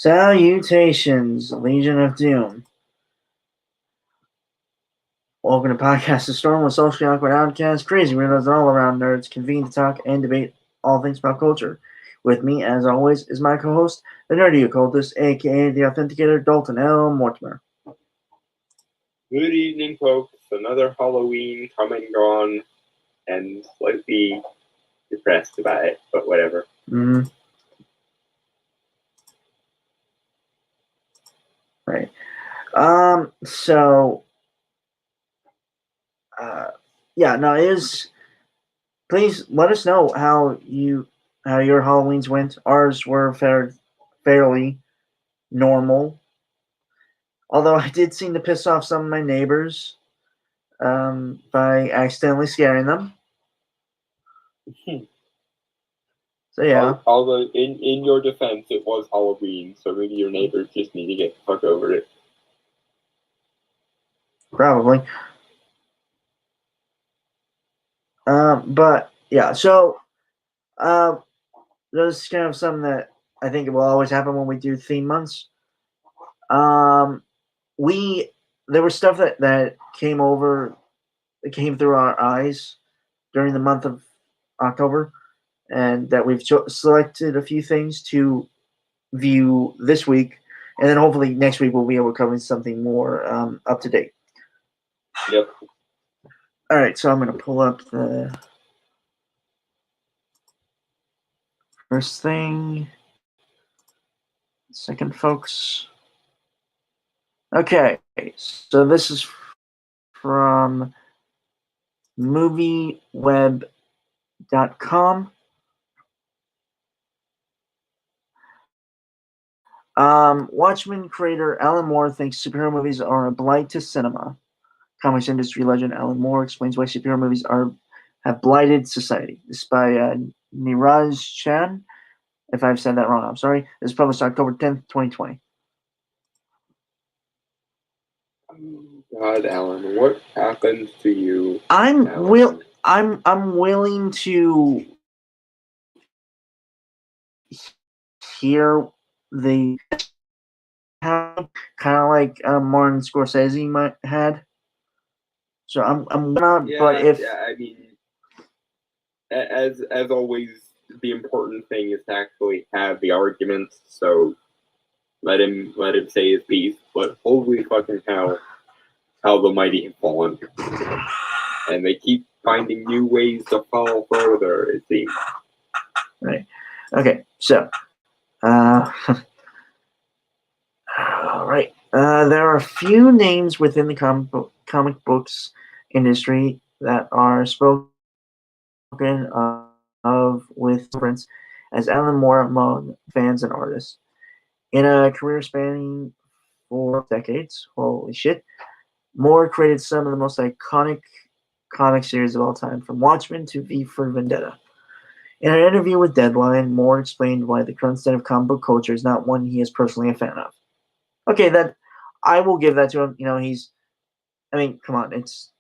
Salutations, Legion of Doom. Welcome to Podcast the Storm with socially awkward outcasts, crazy weirdos, and all around nerds convene to talk and debate all things pop culture. With me, as always, is my co-host, the nerdy occultist, aka the authenticator, Dalton L. Mortimer. Good evening, folks. Another Halloween come and gone, and slightly depressed about it, but whatever. Right. Please let us know how your Halloweens went. Ours were fairly normal. Although I did seem to piss off some of my neighbors by accidentally scaring them. So yeah. Although in your defense, it was Halloween, so maybe your neighbors just need to get the fuck over it. Probably. But yeah, so there's kind of something that I think it will always happen when we do theme months. There was stuff that came through our eyes during the month of October, and that we've selected a few things to view this week, and then hopefully next week we'll be able to cover something more up to date. Yep. All right, so I'm going to pull up the first thing. Second, folks. Okay, so this is from movieweb.com. Watchmen creator Alan Moore thinks superhero movies are a blight to cinema. Comics industry legend Alan Moore explains why superhero movies have blighted society. This is by Niraj Chan. If I've said that wrong, I'm sorry. This is published October 10th, 2020. God, Alan, what happened to you? I'm willing to hear the kind of like Martin Scorsese had. So I'm not. Yeah, but if I mean, as always, the important thing is to actually have the arguments. So let him say his piece. But holy fucking hell, how the mighty have fallen, and they keep finding new ways to fall further. It seems. Right. Okay. So. All right. There are a few names within the comic books industry that are spoken of with reference as Alan Moore among fans and artists. In a career spanning 4 decades, holy shit, Moore created some of the most iconic comic series of all time, from Watchmen to V for Vendetta. In an interview with Deadline, Moore explained why the current state of comic book culture is not one he is personally a fan of. Okay, that I will give that to him. You know, come on, it's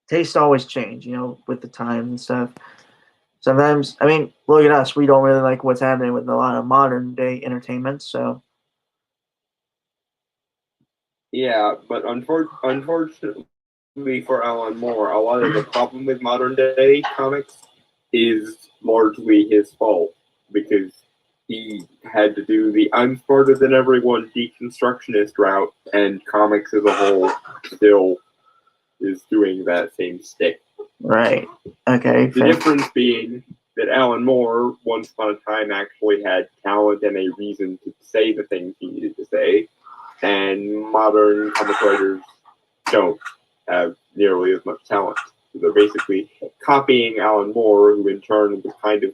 taste always change, with the time and stuff. Sometimes, look at us. We don't really like what's happening with a lot of modern day entertainment, so. Yeah, but unfortunately for Alan Moore, a lot of the problem with modern day comics is largely his fault, because he had to do the I'm smarter than everyone deconstructionist route, and comics as a whole still is doing that same stick. Right. Okay. The difference being that Alan Moore, once upon a time, actually had talent and a reason to say the things he needed to say, and modern comic writers don't have nearly as much talent. So they're basically copying Alan Moore, who in turn was kind of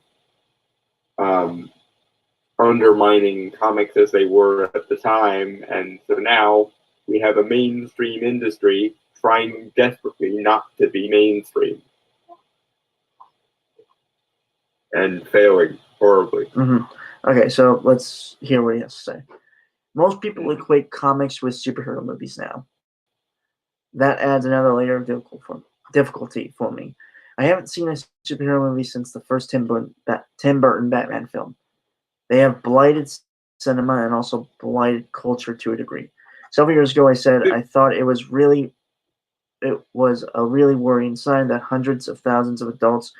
undermining comics as they were at the time, and so now we have a mainstream industry trying desperately not to be mainstream. And failing horribly. Mm-hmm. Okay, so let's hear what he has to say. Most people equate comics with superhero movies now. That adds another layer of difficulty for me. I haven't seen a superhero movie since the first Tim Burton Batman film. They have blighted cinema and also blighted culture to a degree. Several years ago, I said I thought it was a really worrying sign that hundreds of thousands of adults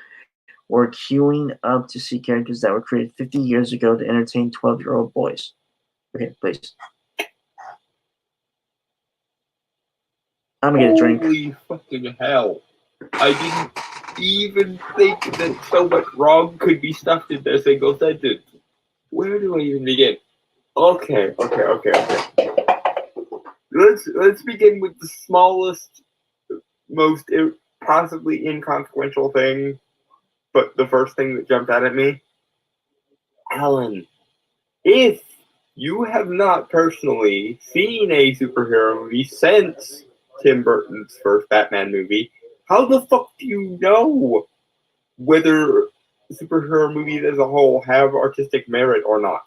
were queuing up to see characters that were created 50 years ago to entertain 12-year-old boys. Okay, please. I'm gonna get a drink. Holy fucking hell. I didn't even think that so much wrong could be stuffed into a single sentence. Where do I even begin? Okay. Let's begin with the smallest, most possibly inconsequential thing, but the first thing that jumped out at me. Alan, if you have not personally seen a superhero movie since Tim Burton's first Batman movie, how the fuck do you know whether superhero movies as a whole have artistic merit or not?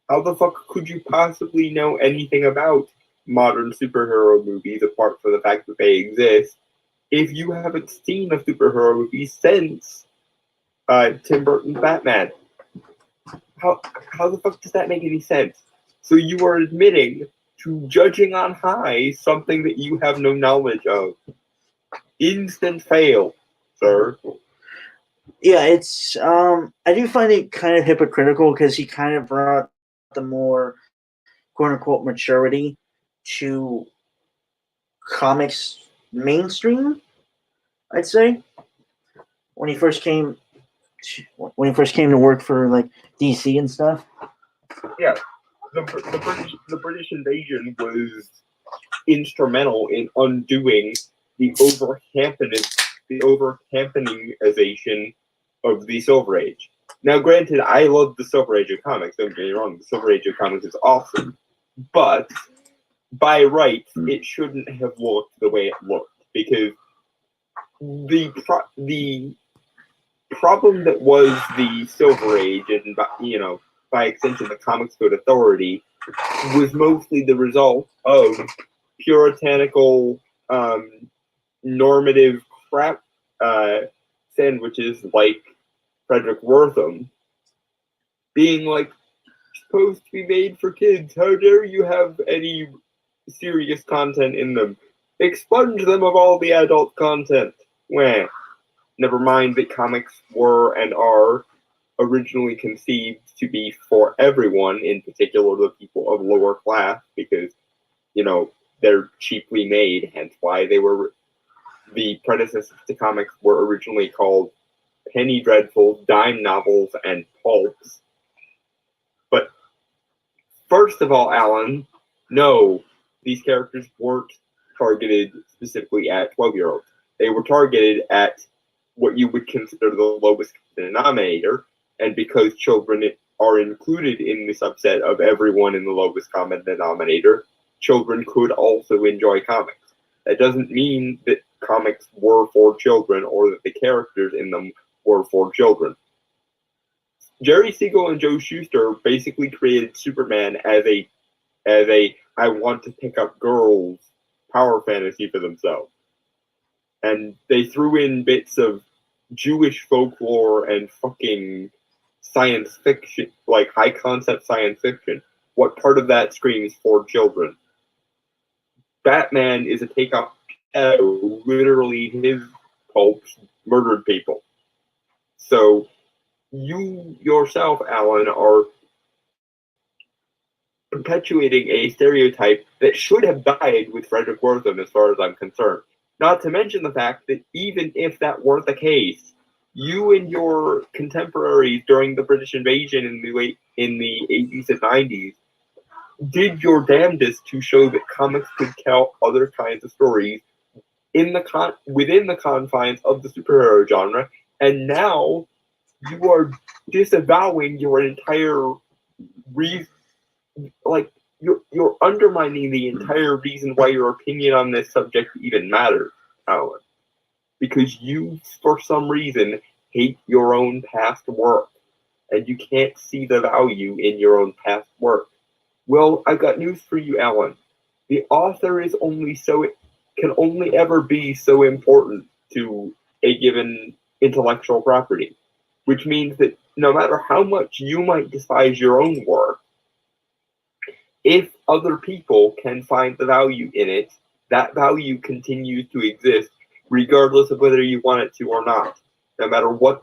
How the fuck could you possibly know anything about modern superhero movies apart from the fact that they exist if you haven't seen a superhero movie since Tim Burton's Batman? How the fuck does that make any sense? So you are admitting to judging on high something that you have no knowledge of. Instant fail, sir. Yeah, it's I do find it kind of hypocritical because he kind of brought the more quote unquote maturity to comics mainstream, I'd say. When he first came to work for like DC and stuff. Yeah. The British invasion was instrumental in undoing the over-Hamptonization of the Silver Age. Now, granted, I love the Silver Age of comics. Don't get me wrong, the Silver Age of comics is awesome, but by right, it shouldn't have looked the way it looked because the problem that was the Silver Age and by extension the Comics Code Authority was mostly the result of puritanical normative crap sandwiches like Frederick Wortham being like supposed to be made for kids. How dare you have any serious content in them? Expunge them of all the adult content. Wah. Never mind that comics were and are originally conceived to be for everyone, in particular the people of lower class, because, they're cheaply made, hence why the predecessors to comics were originally called penny dreadfuls, dime novels, and pulps. But first of all, Alan, no, these characters weren't targeted specifically at 12-year-olds. They were targeted at what you would consider the lowest denominator, and because children are included in the subset of everyone in the lowest common denominator, children could also enjoy comics. That doesn't mean that comics were for children or that the characters in them were for children. Jerry Siegel and Joe Shuster basically created Superman as a I want to pick up girls power fantasy for themselves. And they threw in bits of Jewish folklore and fucking science fiction, like high concept science fiction. What part of that screams for children? Batman is a takeoff. Literally, his pulps murdered people. So you yourself, Alan, are perpetuating a stereotype that should have died with Frederick Wortham, as far as I'm concerned. Not to mention the fact that even if that weren't the case, you and your contemporaries during the British invasion in the 80s and 90s did your damnedest to show that comics could tell other kinds of stories within the confines of the superhero genre, and now you are disavowing your entire reason. Like, you're undermining the entire reason why your opinion on this subject even matters, Alan. Because you, for some reason, hate your own past work, and you can't see the value in your own past work. Well, I've got news for you, Alan. The author can only ever be so important to a given intellectual property, which means that no matter how much you might despise your own work, if other people can find the value in it, that value continues to exist regardless of whether you want it to or not. No matter what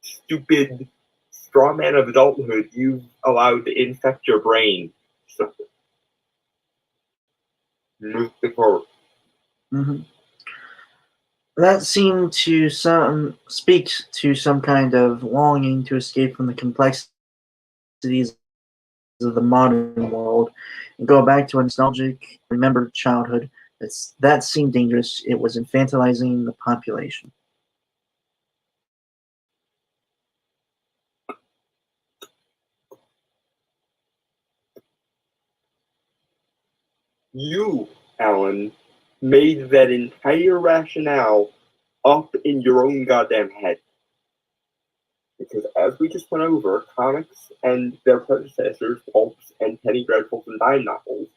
stupid straw man of adulthood you've allowed to infect your brain. So, moving forward. Mm-hmm. That seemed to speaks to some kind of longing to escape from the complexities of the modern world and go back to a nostalgic, remembered childhood. That seemed dangerous. It was infantilizing the population. You, Alan, made that entire rationale up in your own goddamn head. Because as we just went over, comics and their predecessors, pulps and Penny Dreadfuls and dime novels,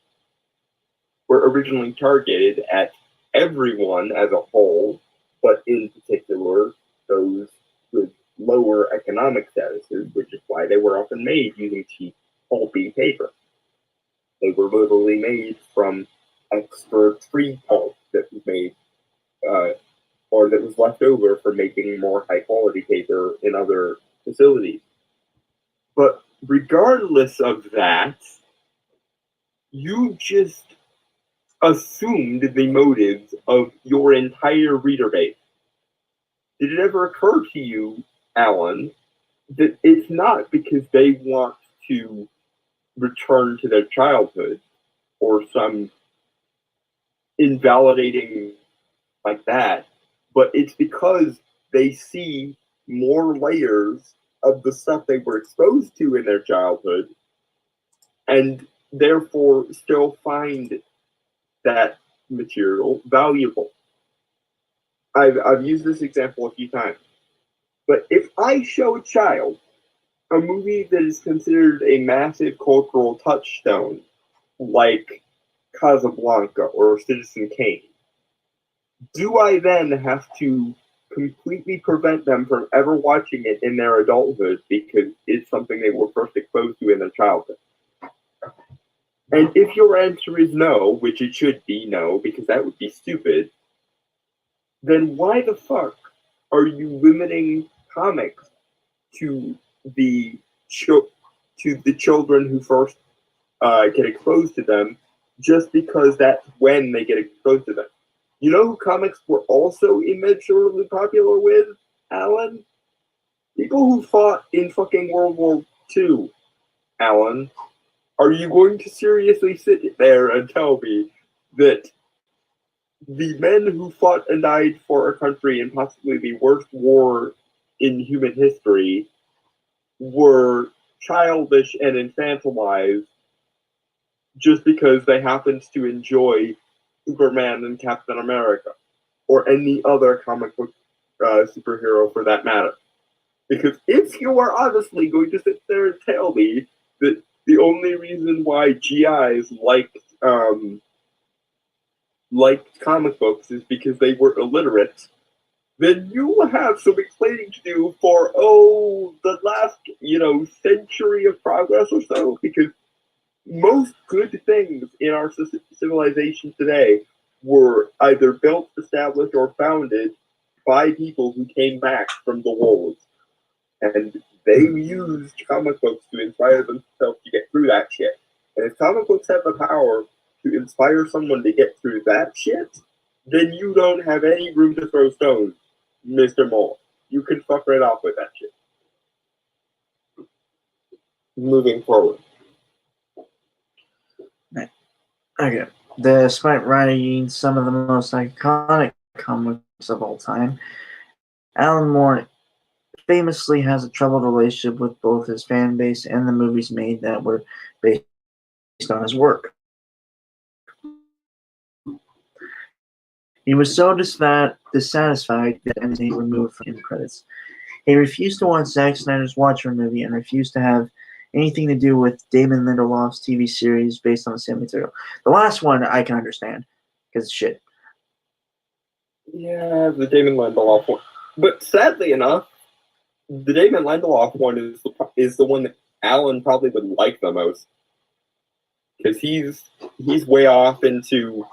were originally targeted at everyone as a whole, but in particular those with lower economic statuses, which is why they were often made using cheap, pulpy paper. They were literally made from extra tree pulp that was made, or that was left over for making more high quality paper in other facilities. But regardless of that, you just assumed the motives of your entire reader base. Did it ever occur to you, Alan, that it's not because they want to return to their childhood or some invalidating like that, but it's because they see more layers of the stuff they were exposed to in their childhood and therefore still find that material valuable. I've used this example a few times, but if I show a child a movie that is considered a massive cultural touchstone, like Casablanca or Citizen Kane, do I then have to completely prevent them from ever watching it in their adulthood because it's something they were first exposed to in their childhood? And if your answer is no, which it should be no, because that would be stupid, then why the fuck are you limiting comics to the children who first get exposed to them just because that's when they get exposed to them? You know who comics were also immeasurably popular with, Alan? People who fought in fucking World War II, Alan. Are you going to seriously sit there and tell me that the men who fought and died for our country in possibly the worst war in human history were childish and infantilized just because they happened to enjoy Superman and Captain America, or any other comic book superhero for that matter? Because if you are honestly going to sit there and tell me that the only reason why GIs liked comic books is because they were illiterate, then you will have some explaining to do for the last century of progress or so. Because most good things in our civilization today were either built, established, or founded by people who came back from the wars. And they used comic books to inspire themselves to get through that shit. And if comic books have the power to inspire someone to get through that shit, then you don't have any room to throw stones, Mr. Mole. You can fuck right off with that shit. Moving forward. Okay. Despite writing some of the most iconic comics of all time, Alan Moore famously has a troubled relationship with both his fan base and the movies made that were based on his work. He was so dissatisfied that he removed from the credits. He refused to watch Zack Snyder's Watchmen movie and refused to have anything to do with Damon Lindelof's TV series based on the same material. The last one I can understand, because shit. Yeah, the Damon Lindelof one. But sadly enough, the Damon Lindelof one is the one that Alan probably would like the most, because he's way off into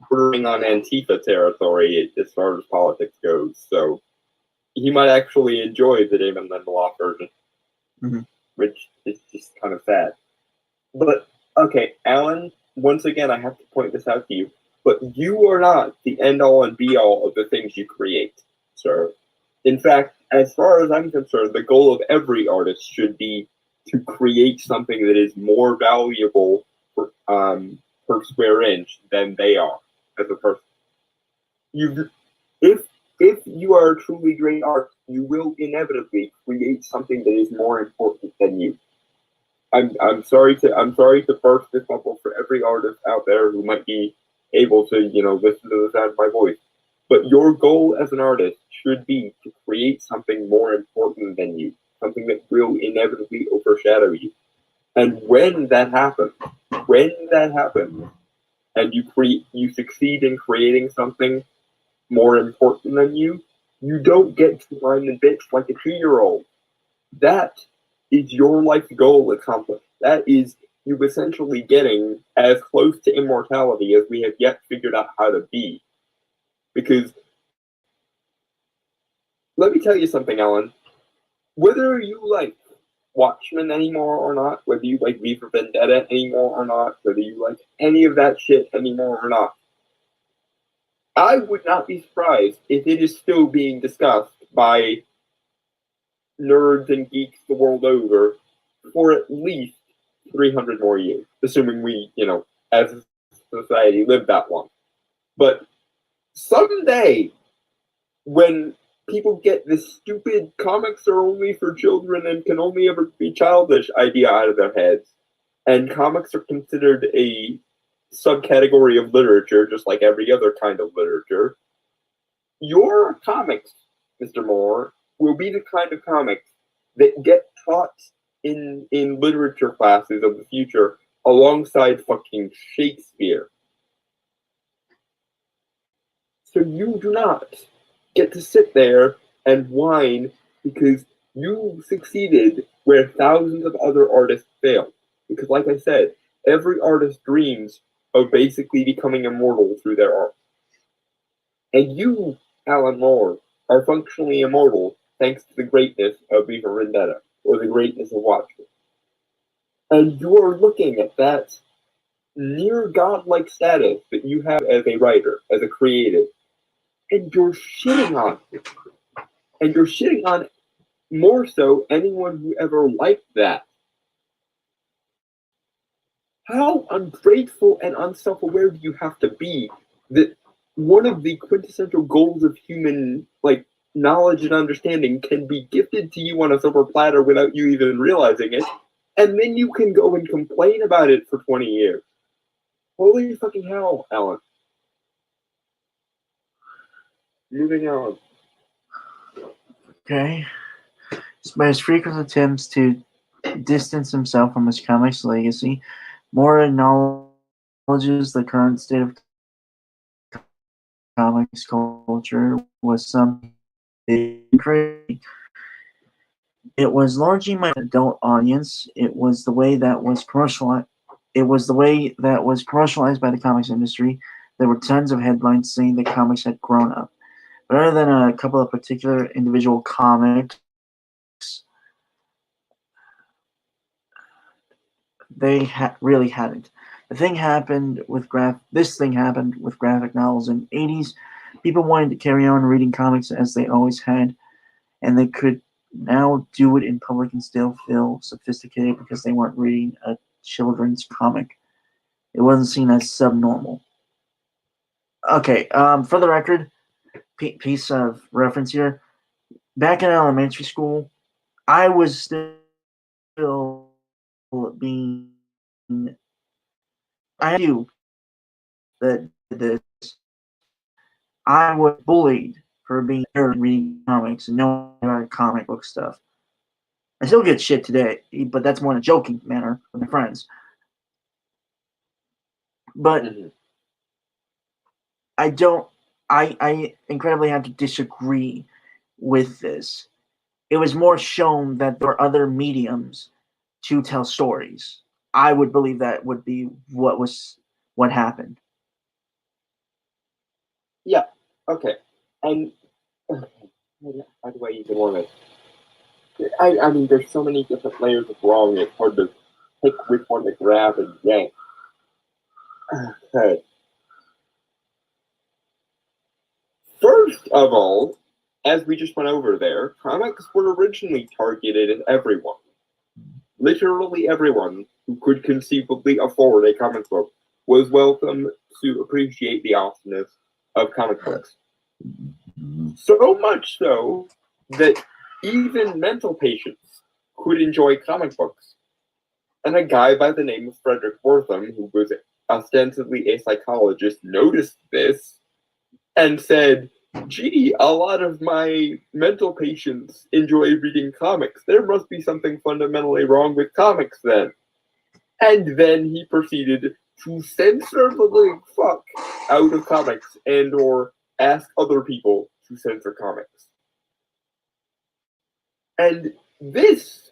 bordering on Antifa territory as far as politics goes. So he might actually enjoy the Damon Lindelof version, which is just kind of sad. But okay, Alan. Once again, I have to point this out to you. But you are not the end-all and be-all of the things you create, sir. In fact, as far as I'm concerned, the goal of every artist should be to create something that is more valuable per square inch than they are as a person. If you are a truly great artist, you will inevitably create something that is more important than you. I'm sorry to burst this bubble for every artist out there who might be able to, listen to the sound of my voice. But your goal as an artist should be to create something more important than you, something that will inevitably overshadow you. And when that happens, and you succeed in creating something more important than you, you don't get to whine and bitch like a 2-year-old. That is your life goal accomplished. That is you essentially getting as close to immortality as we have yet figured out how to be. Because let me tell you something, Alan. Whether you like Watchmen anymore or not, whether you like V for Vendetta anymore or not, whether you like any of that shit anymore or not, I would not be surprised if it is still being discussed by nerds and geeks the world over for at least 300 more years, assuming we, as a society, live that long. But someday, when people get this stupid comics are only for children and can only ever be childish idea out of their heads, and comics are considered a subcategory of literature, just like every other kind of literature, your comics, Mr. Moore, will be the kind of comics that get taught in literature classes of the future alongside fucking Shakespeare. So you do not get to sit there and whine because you succeeded where thousands of other artists failed. Because like I said, every artist dreams of basically becoming immortal through their art. And you, Alan Moore, are functionally immortal thanks to the greatness of V for Vendetta, or the greatness of Watchmen. And you're looking at that near godlike status that you have as a writer, as a creative, and you're shitting on it. And you're shitting on more so anyone who ever liked that. How ungrateful and unself-aware do you have to be that one of the quintessential goals of human knowledge and understanding can be gifted to you on a silver platter without you even realizing it, and then you can go and complain about it for 20 years. Holy fucking hell, Alan. Moving on. Okay. Despite his frequent attempts to distance himself from his comics legacy, Moore acknowledges the current state of comics culture was something crazy. It was largely my adult audience. It was the way that was commercialized. It was the way that was commercialized by the comics industry. There were tons of headlines saying that comics had grown up. But other than a couple of particular individual comics, they really hadn't. This thing happened with graphic novels in the 80s. People wanted to carry on reading comics as they always had, and they could now do it in public and still feel sophisticated because they weren't reading a children's comic. It wasn't seen as subnormal. Okay, for the record, piece of reference here. Back in elementary school, I was still being. I knew that this. I was bullied for being reading comics and knowing about comic book stuff. I still get shit today, but that's more in a joking manner with my friends. But I incredibly have to disagree with this. it was more shown that there were other mediums to tell stories. I would believe that would be what happened. Yeah. Okay. And okay, how do I even want to? I mean, there's so many different layers of wrong. It's hard to pick which one to grab and yank. Okay. First of all, as we just went over there, comics were originally targeted at everyone. Literally everyone who could conceivably afford a comic book was welcome to appreciate the awesomeness of comic books. So much so that even mental patients could enjoy comic books. And a guy by the name of Frederick Wortham, who was ostensibly a psychologist, noticed this and said, gee, a lot of my mental patients enjoy reading comics. There must be something fundamentally wrong with comics then. And then he proceeded to censor the living fuck out of comics and or ask other people to censor comics. And this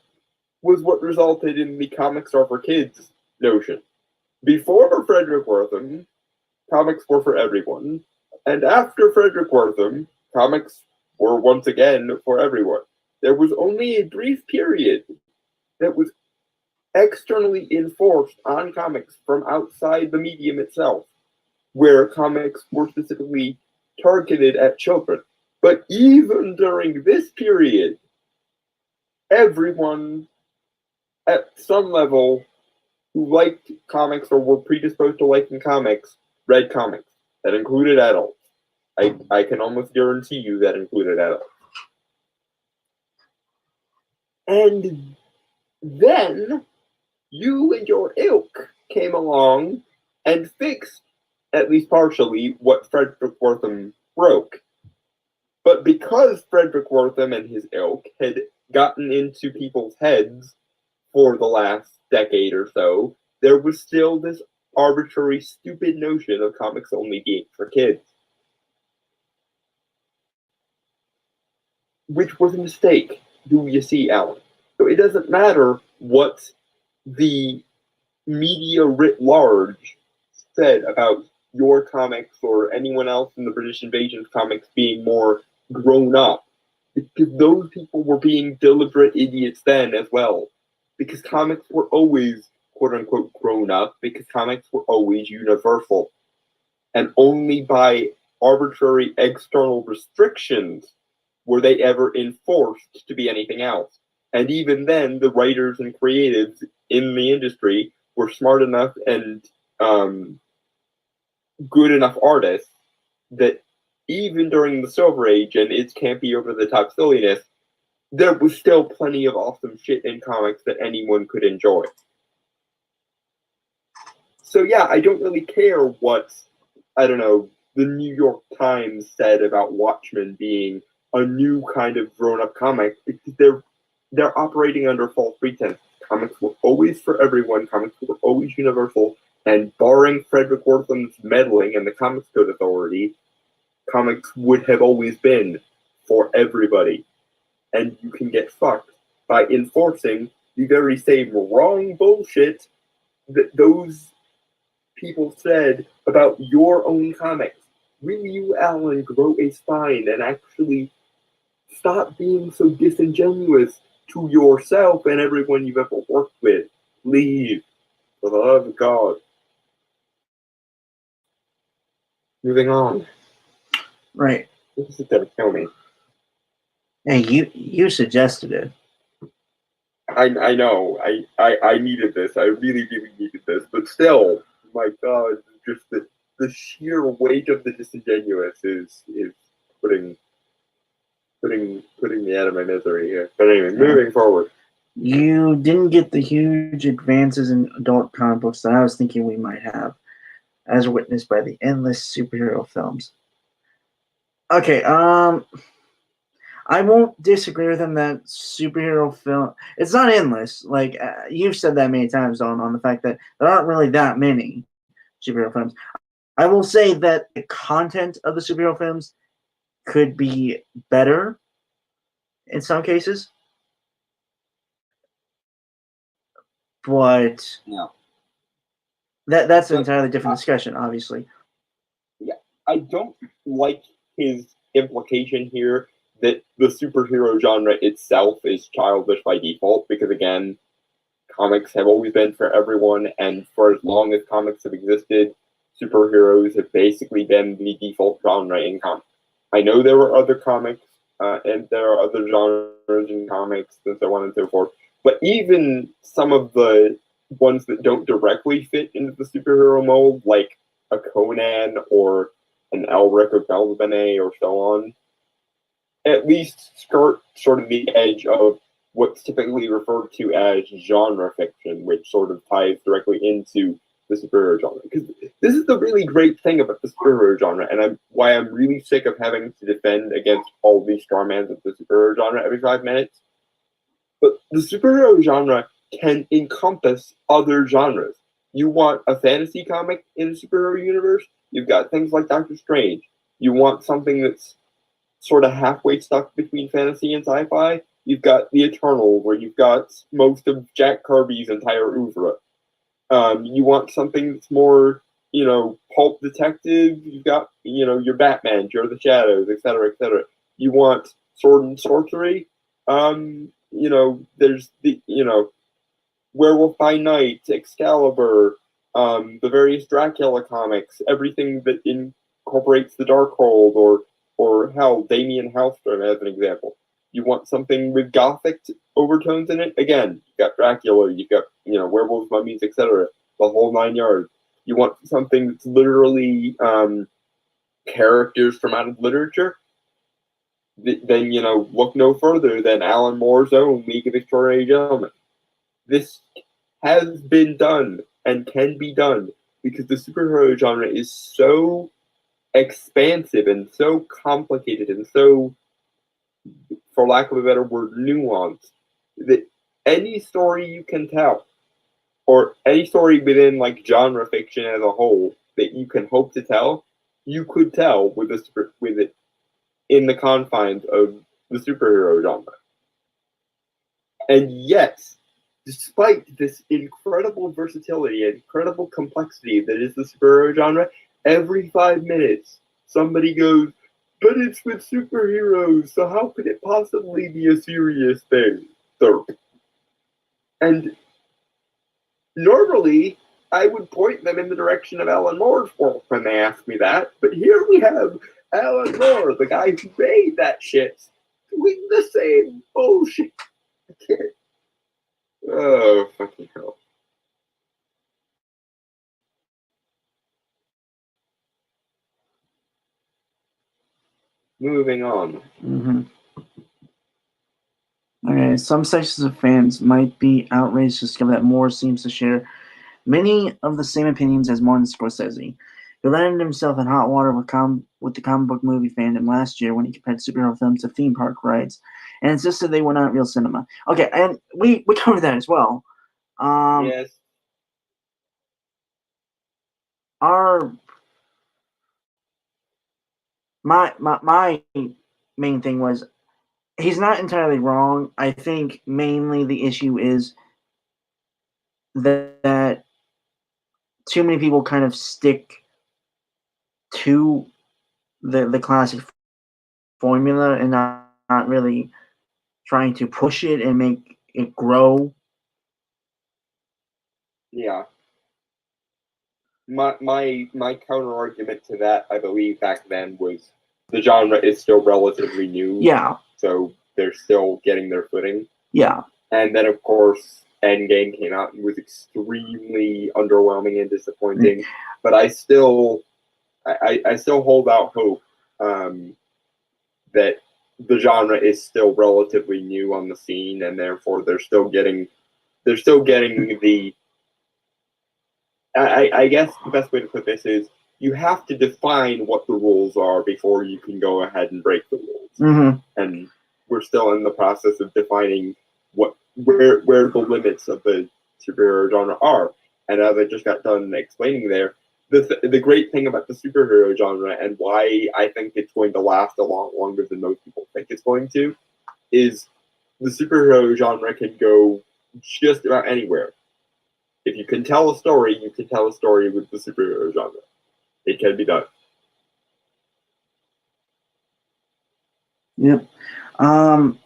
was what resulted in the comics are for kids notion. Before Frederick Wortham, comics were for everyone. And after Frederick Wortham, comics were once again for everyone. There was only a brief period that was externally enforced on comics from outside the medium itself, where comics were specifically targeted at children. But even during this period, everyone at some level who liked comics or were predisposed to liking comics read comics. That included adults. I can almost guarantee you that included adults. And then you and your ilk came along and fixed, at least partially, what Frederick Wortham broke. But because Frederick Wortham and his ilk had gotten into people's heads for the last decade or so, there was still this arbitrary, stupid notion of comics only being for kids. Which was a mistake, do you see, Alan? So it doesn't matter what the media writ large said about your comics or anyone else in the British Invasion comics being more grown up. Because those people were being deliberate idiots then as well. Because comics were always, quote unquote, grown up, because comics were always universal. And only by arbitrary external restrictions were they ever enforced to be anything else. And even then, the writers and creatives in the industry were smart enough and good enough artists that even during the Silver Age and its campy over-the-top silliness, there was still plenty of awesome shit in comics that anyone could enjoy. So yeah, I don't really care what, I don't know, the New York Times said about Watchmen being a new kind of grown-up comic, because they're operating under false pretense. Comics were always for everyone, comics were always universal, and barring Frederick Wortham's meddling and the Comics Code Authority, comics would have always been for everybody. And you can get fucked by enforcing the very same wrong bullshit that those people said about your own comics. Will you, Alan, grow a spine and actually stop being so disingenuous to yourself and everyone you've ever worked with? Please, for the love of God. Moving on. Right. This is gonna kill me. Hey, you suggested it. I know. I needed this. I really, really needed this. But still, my God, just the sheer weight of the disingenuous is putting me out of my misery here. But anyway, moving forward. You didn't get the huge advances in adult comic books that I was thinking we might have, as witnessed by the endless superhero films. Okay, I won't disagree with him that superhero film, it's not endless. Like, you've said that many times, on the fact that there aren't really that many superhero films. I will say that the content of the superhero films could be better in some cases, but Yeah. that's an But entirely different discussion, obviously. yeah, I don't like his implication here that the superhero genre itself is childish by default, because again, comics have always been for everyone, and for as long as comics have existed, superheroes have basically been the default genre in comics. I know there were other comics, and there are other genres in comics, and so on and so forth, but even some of the ones that don't directly fit into the superhero mold, like a Conan or an Elric of Belzebene or so on, at least skirt sort of the edge of what's typically referred to as genre fiction, which sort of ties directly into the superhero genre. Because this is the really great thing about the superhero genre, and why I'm really sick of having to defend against all these strawmans of the superhero genre every 5 minutes. But the superhero genre can encompass other genres. You want a fantasy comic in a superhero universe? You've got things like Doctor Strange. You want something that's sort of halfway stuck between fantasy and sci-fi? You've got The Eternal, where you've got most of Jack Kirby's entire oeuvre. You want something that's more, pulp detective? You've got, your Batman, Joe the Shadows, etc., etc. You want sword and sorcery? There's the, Werewolf by Night, Excalibur, the various Dracula comics, everything that incorporates the Darkhold, or hell, Damien Hellstrom as an example. You want something with gothic overtones in it? Again, you've got Dracula, you've got, werewolves, mummies, etc., the whole 9 yards. You want something that's literally characters from out of literature? Then, look no further than Alan Moore's own League of Extraordinary Gentlemen. This has been done and can be done because the superhero genre is so expansive and so complicated and so, for lack of a better word, nuanced, that any story you can tell, or any story within like genre fiction as a whole that you can hope to tell, you could tell with it in the confines of the superhero genre. And yet, despite this incredible versatility and incredible complexity that is the superhero genre, every 5 minutes somebody goes, but it's with superheroes, so how could it possibly be a serious thing? And normally, I would point them in the direction of Alan Moore's work when they ask me that, but here we have Alan Moore, the guy who made that shit, doing the same bullshit. I can't. Oh, fucking hell. Moving on. Mm-hmm. Okay, some sections of fans might be outraged to discover that Moore seems to share many of the same opinions as Martin Scorsese. He landed himself in hot water with the comic book movie fandom last year when he compared superhero films to theme park rides and insisted they were not real cinema. Okay, and we covered that as well. Yes. My main thing was he's not entirely wrong. I think mainly the issue is that too many people kind of stick to the classic formula and not really trying to push it and make it grow. Yeah. My counter argument to that, I believe back then, was the genre is still relatively new. Yeah. So they're still getting their footing. Yeah. And then of course Endgame came out and was extremely underwhelming and disappointing. But I still hold out hope that the genre is still relatively new on the scene, and therefore they're still getting the. I guess the best way to put this is you have to define what the rules are before you can go ahead and break the rules. Mm-hmm. And we're still in the process of defining where the limits of the superhero genre are. And as I just got done explaining there, the great thing about the superhero genre and why I think it's going to last a lot longer than most people think it's going to is the superhero genre can go just about anywhere. If you can tell a story, you can tell a story with the superhero genre. It can be done. Yep. And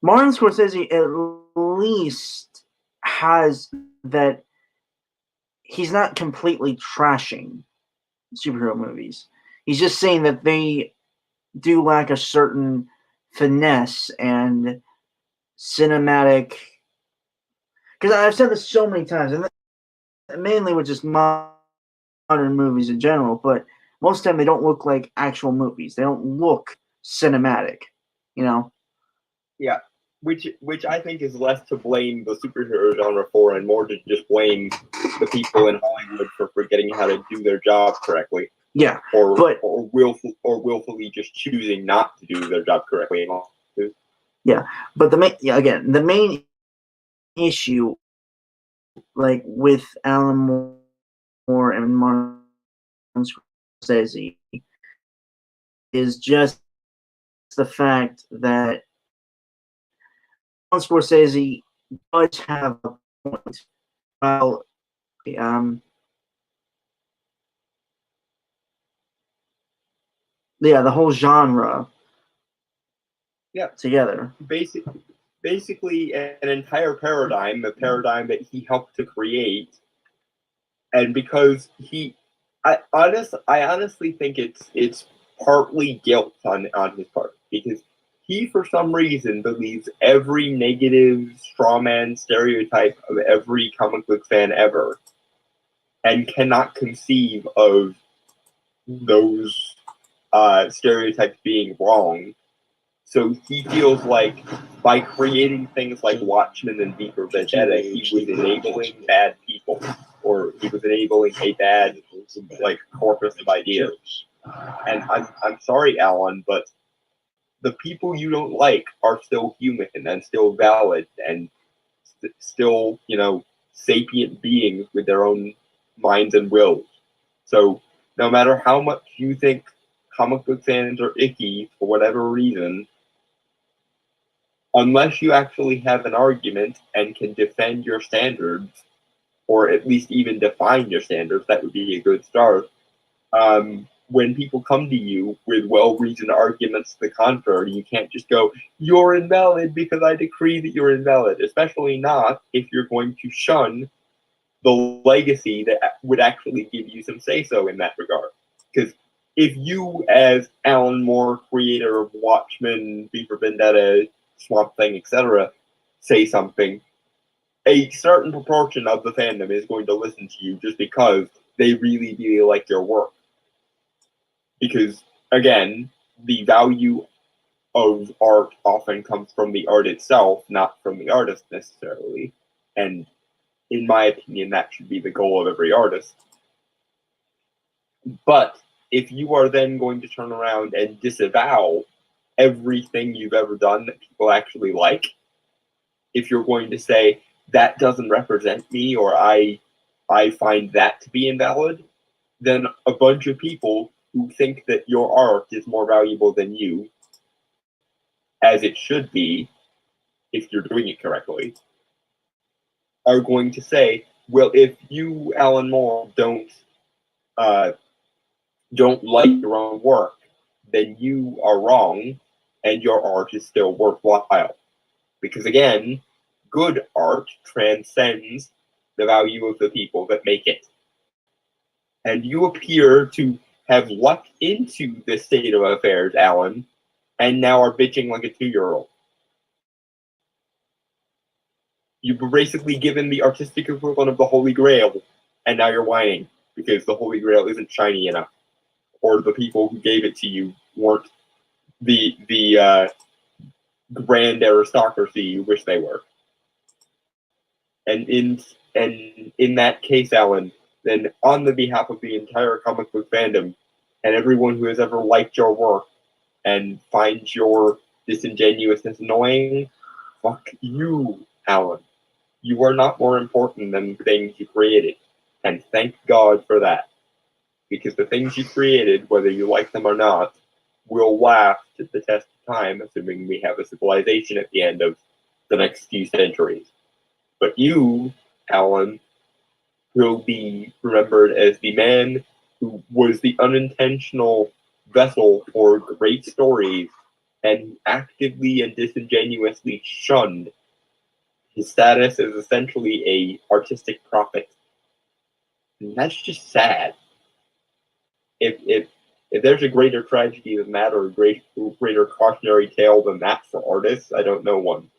Martin Scorsese at least has that. He's not completely trashing superhero movies. He's just saying that they do lack a certain finesse and cinematic. Because I've said this so many times, and mainly with just modern movies in general, but most of the time they don't look like actual movies. They don't look cinematic, you know? Yeah, which I think is less to blame the superhero genre for, and more to just blame the people in Hollywood for forgetting how to do their job correctly. Yeah, or willfully just choosing not to do their job correctly. Yeah, but the main issue, like with Alan Moore and Martin Scorsese, is just the fact that Martin Scorsese does have a point. Well, the whole genre. Yeah, together. Basically, an entire paradigm, a paradigm that he helped to create, and because I honestly think it's partly guilt on his part, because he, for some reason, believes every negative strawman stereotype of every comic book fan ever, and cannot conceive of those stereotypes being wrong. So he feels like by creating things like Watchmen and V for Vendetta, he was enabling bad people, or he was enabling a bad corpus of ideas. And I'm sorry, Alan, but the people you don't like are still human and still valid and still, sapient beings with their own minds and wills. So no matter how much you think comic book fans are icky for whatever reason, unless you actually have an argument and can defend your standards, or at least even define your standards, that would be a good start. When people come to you with well-reasoned arguments to the contrary, you can't just go, "You're invalid because I decree that you're invalid," especially not if you're going to shun the legacy that would actually give you some say-so in that regard. Because if you, as Alan Moore, creator of Watchmen, V for Vendetta, Swamp Thing, etc., say something, a certain proportion of the fandom is going to listen to you just because they really, really like your work. Because, again, the value of art often comes from the art itself, not from the artist necessarily. And in my opinion, that should be the goal of every artist. But if you are then going to turn around and disavow everything you've ever done that people actually like, if you're going to say, that doesn't represent me, or I find that to be invalid, then a bunch of people who think that your art is more valuable than you, as it should be, if you're doing it correctly, are going to say, well, if you, Alan Moore, don't like your own work, then you are wrong, and your art is still worthwhile. Because again, good art transcends the value of the people that make it. And you appear to have lucked into this state of affairs, Alan, and now are bitching like a 2-year-old. You were basically given the artistic equivalent of the Holy Grail, and now you're whining because the Holy Grail isn't shiny enough, or the people who gave it to you weren't the grand aristocracy you wish they were. And in that case, Alan, then on the behalf of the entire comic book fandom and everyone who has ever liked your work and finds your disingenuousness annoying, fuck you, Alan. You are not more important than the things you created. And thank God for that. because the things you created, whether you like them or not, will last the test of time, assuming we have a civilization at the end of the next few centuries. But you, Alan, will be remembered as the man who was the unintentional vessel for great stories and actively and disingenuously shunned. His status is essentially a artistic prophet. And that's just sad. If there's a greater tragedy than that, or a greater cautionary tale than that for artists, I don't know one.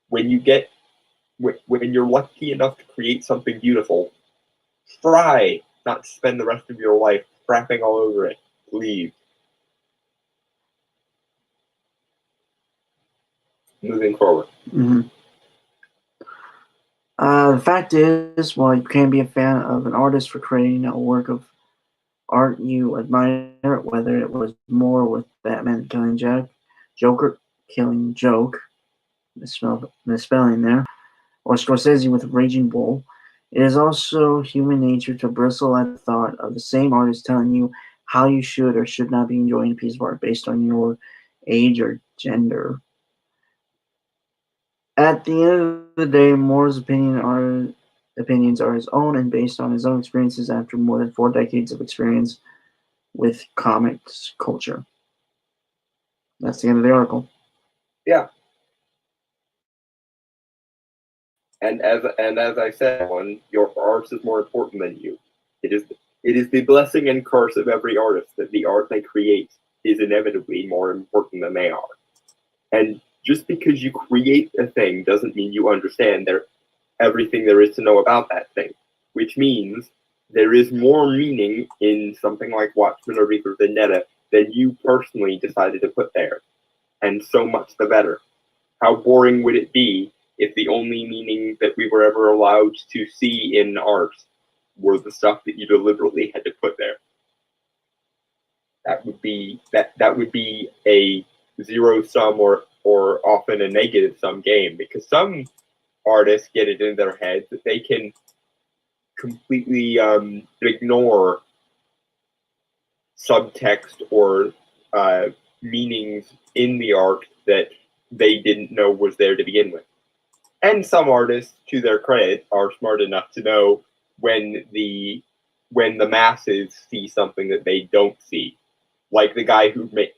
When you're lucky enough to create something beautiful, try not to spend the rest of your life crapping all over it. Please. Moving forward. Mm-hmm. The fact is, while you can be a fan of an artist for creating a work of art you admire, whether it was more with Batman killing Joker killing Joke, misspelling there, or Scorsese with Raging Bull, it is also human nature to bristle at the thought of the same artist telling you how you should or should not be enjoying a piece of art based on your age or gender. At the end of the day, Moore's opinions are his own and based on his own experiences after more than 4 decades of experience with comics culture. That's the end of the article. Yeah. And as I said, your art is more important than you. It is the blessing and curse of every artist that the art they create is inevitably more important than they are. And just because you create a thing doesn't mean you understand everything there is to know about that thing, which means there is more meaning in something like Watchmen or V for Vendetta than you personally decided to put there. And so much the better. How boring would it be if the only meaning that we were ever allowed to see in art were the stuff that you deliberately had to put there? That would be a zero-sum or often a negative-sum game, because some artists get it in their head that they can completely ignore subtext or meanings in the art that they didn't know was there to begin with. And some artists, to their credit, are smart enough to know when the masses see something that they don't see, like the guy who wrote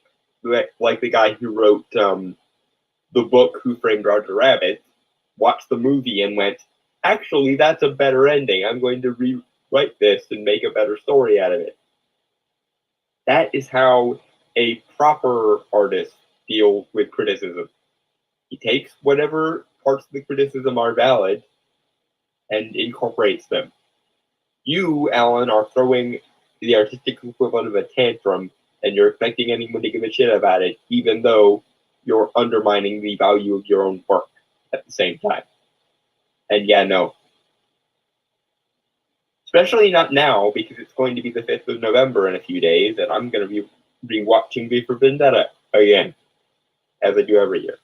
the book Who Framed Roger Rabbit, watched the movie and went, actually, that's a better ending. I'm going to rewrite this and make a better story out of it. That is how a proper artist deals with criticism. He takes whatever parts of the criticism are valid and incorporates them. You, Alan, are throwing the artistic equivalent of a tantrum, and you're expecting anyone to give a shit about it, even though you're undermining the value of your own work at the same time. And yeah, no. Especially not now, because it's going to be the 5th of November in a few days, and I'm going to be watching V for Vendetta again, as I do every year.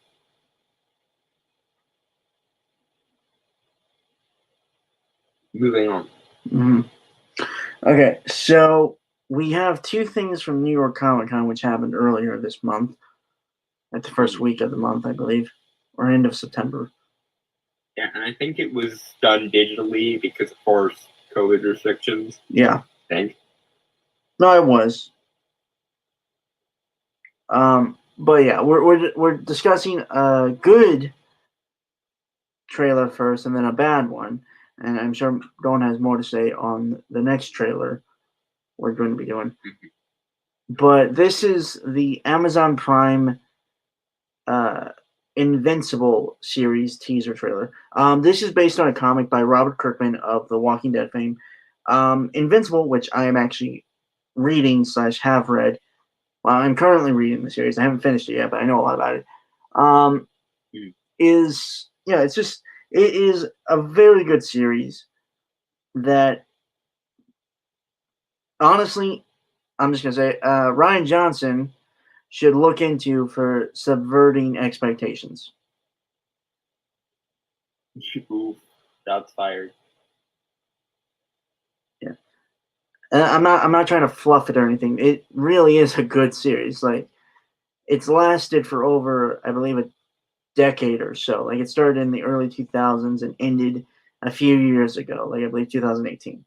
Moving on. Mm-hmm. Okay, so we have 2 things from New York Comic Con, which happened earlier this month, at the first week of the month, I believe, or end of September. Yeah, and I think it was done digitally because, of course, COVID restrictions. Yeah. I think. No, it was. But yeah, we're discussing a good trailer first, and then a bad one, and I'm sure Don has more to say on the next trailer we're going to be doing. But this is the Amazon Prime Invincible series teaser trailer. This is based on a comic by Robert Kirkman of The Walking Dead fame. Invincible, which I am actually reading / have read. Well, I'm currently reading the series. I haven't finished it yet, but I know a lot about it. It is a very good series that, honestly, I'm just gonna say, Rian Johnson should look into for subverting expectations. Ooh, shots fired. Yeah. And I'm not trying to fluff it or anything. It really is a good series. Like, it's lasted for over, I believe, a decade or so. Like, it started in the early 2000s and ended a few years ago, like I believe 2018.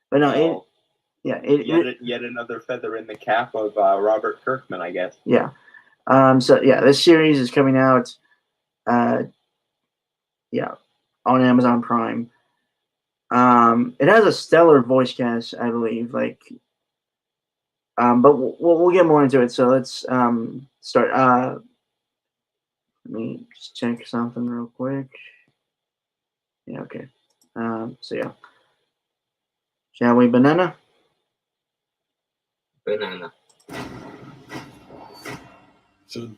But no, Well, it yet another feather in the cap of Robert Kirkman, I guess. yeah. So yeah, this series is coming out, yeah, on Amazon Prime. It has a stellar voice cast, I believe. Like, but we'll get more into it. So let's start. Let me just check something real quick. Yeah, okay. So yeah, shall we, banana? Banana. Son,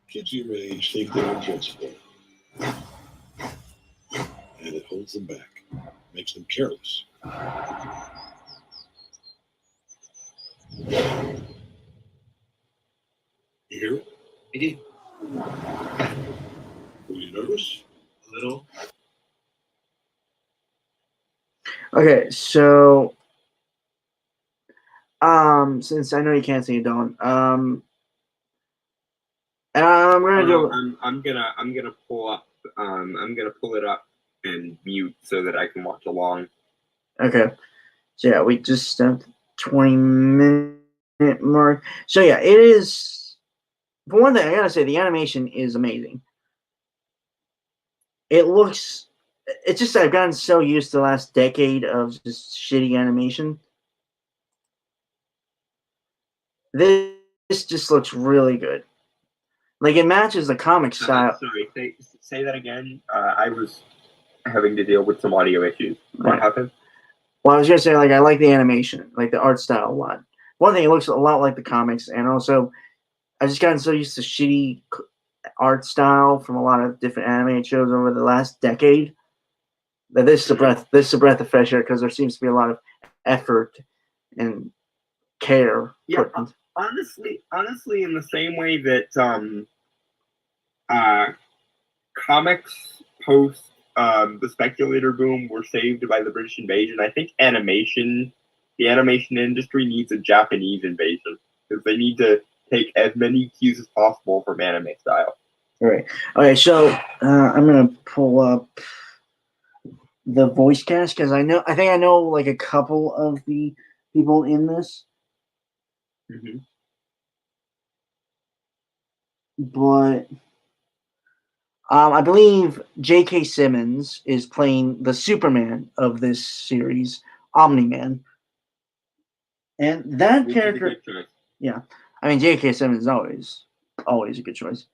kids your age think they're invincible. And it holds them back, makes them careless. You hear it? I did. Were you nervous? A little. Okay, so since I know you can't see it, Don, I'm gonna do. I'm gonna pull up. I'm gonna pull it up and mute so that I can watch along. Okay, so yeah, we just stepped 20-minute mark. So yeah, it is. For one thing, I gotta say the animation is amazing. It looks. It's just I've gotten so used to the last decade of just shitty animation. This just looks really good. Like, it matches the comic style. Sorry, say that again. I was having to deal with some audio issues. What Right. happened? Well, I was gonna say, like, I like the animation, like the art style a lot. One thing, it looks a lot like the comics, and also I just gotten so used to shitty art style from a lot of different animated shows over the last decade that this is a breath. This is a breath of fresh air because there seems to be a lot of effort and care. Yeah, put into. honestly, in the same way that comics post the speculator boom were saved by the British invasion, I think the animation industry needs a Japanese invasion because they need to take as many cues as possible from anime style. All right. Okay, so I'm gonna pull up the voice cast because I think I know like a couple of the people in this. Mm-hmm. But I believe J.K. Simmons is playing the Superman of this series, Omni-Man. And that character, yeah, I mean J.K. Simmons is always a good choice.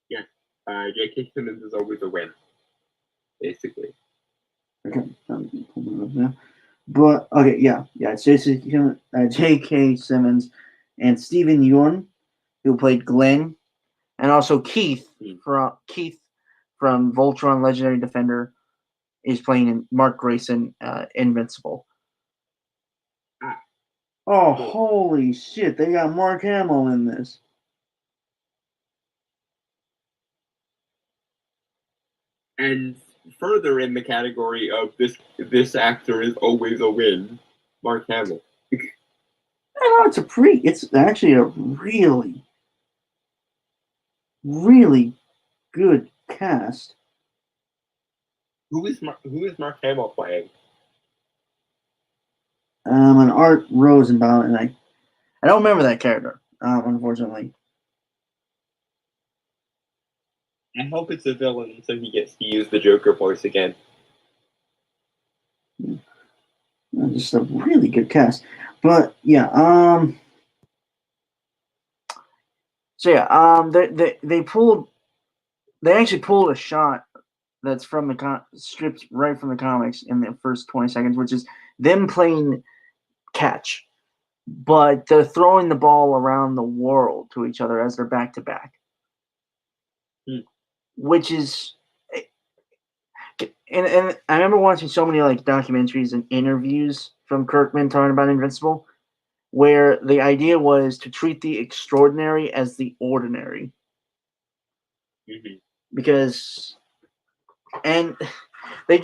Yeah, J.K. Simmons is always a win, basically. Okay, but okay, yeah, it's J.K. Simmons and Stephen Yeun, who played Glenn, and also Keith from Voltron Legendary Defender is playing in Mark Grayson, Invincible. Oh, holy shit! They got Mark Hamill in this. And further in the category of this actor is always a win, Mark Hamill. I know it's actually a really, really good cast. Who is Mark Hamill playing? An Art Rosenbaum, and I don't remember that character, unfortunately. I hope it's a villain so he gets to use the Joker voice again. Just a really good cast. But yeah, so yeah, they actually pulled a shot that's from the stripped right from the comics in the first 20 seconds, which is them playing catch, but they're throwing the ball around the world to each other as they're back to back, which is. And I remember watching so many like documentaries and interviews from Kirkman talking about Invincible, where the idea was to treat the extraordinary as the ordinary. Mm-hmm. Because, and they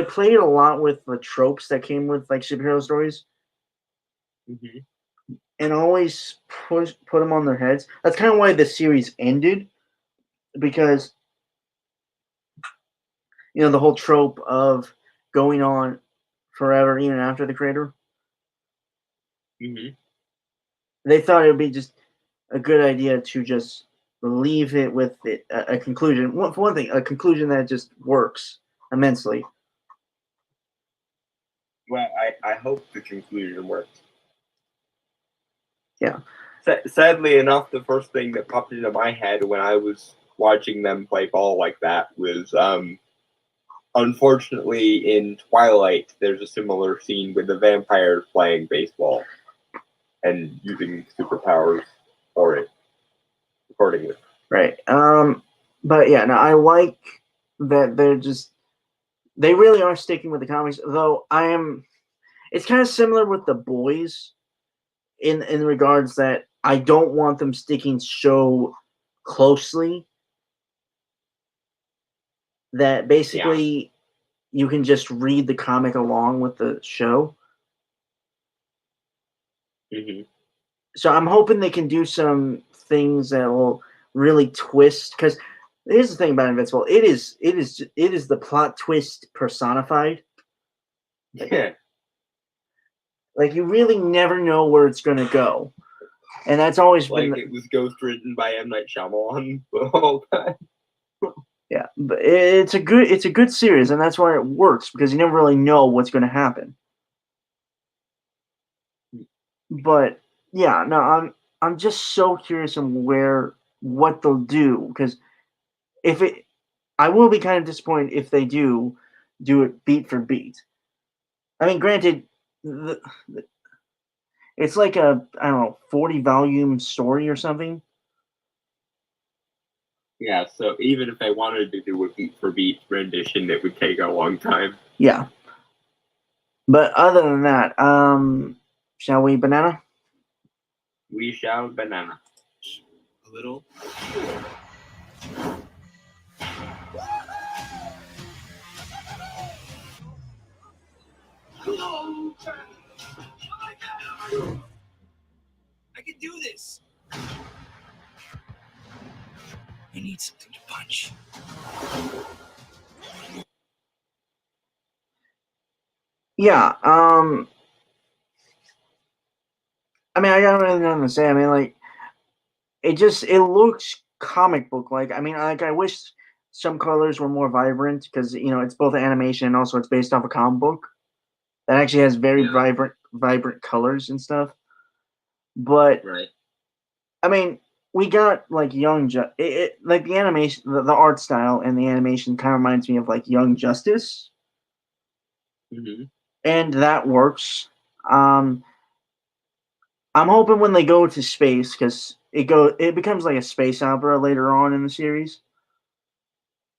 played a lot with the tropes that came with like superhero stories, and always put them on their heads. That's kind of why the series ended, because the whole trope of going on forever even after the creator. They thought it would be just a good idea to just leave it with a conclusion. For one thing, a conclusion that just works immensely. Well, I hope the conclusion works. Yeah. Sadly enough, the first thing that popped into my head when I was watching them play ball like that was, unfortunately, in Twilight, there's a similar scene with the vampires playing baseball and using superpowers for it accordingly. Right. But yeah, no, I like that they really are sticking with the comics, though it's kind of similar with The Boys in regards that I don't want them sticking so closely that basically you can just read the comic along with the show. So I'm hoping they can do some things that will really twist, because here's the thing about Invincible. It is the plot twist personified. Yeah. Like, you really never know where it's going to go. And that's always like been... it was ghost written by M. Night Shyamalan the whole time. Yeah, but it's a good series, and that's why it works, because you never really know what's going to happen. But yeah, no, I'm just so curious on what they'll do, because I will be kind of disappointed if they do it beat for beat. I mean, granted, it's like a, I don't know, 40 volume story or something. Yeah, so even if they wanted to do a beat for beat rendition, it would take a long time. Yeah. But other than that, shall we banana? We shall banana. A little. I can do this. I need something to punch. Yeah, I mean, I got really nothing to say. I mean, like, it looks comic book like. I mean, like, I wish some colors were more vibrant, because it's both animation and also it's based off a comic book that actually has very vibrant colors and stuff. But right. I mean, we got like like the animation, the art style and the animation kind of reminds me of like Young Justice, and that works. I'm hoping when they go to space, because it becomes like a space opera later on in the series.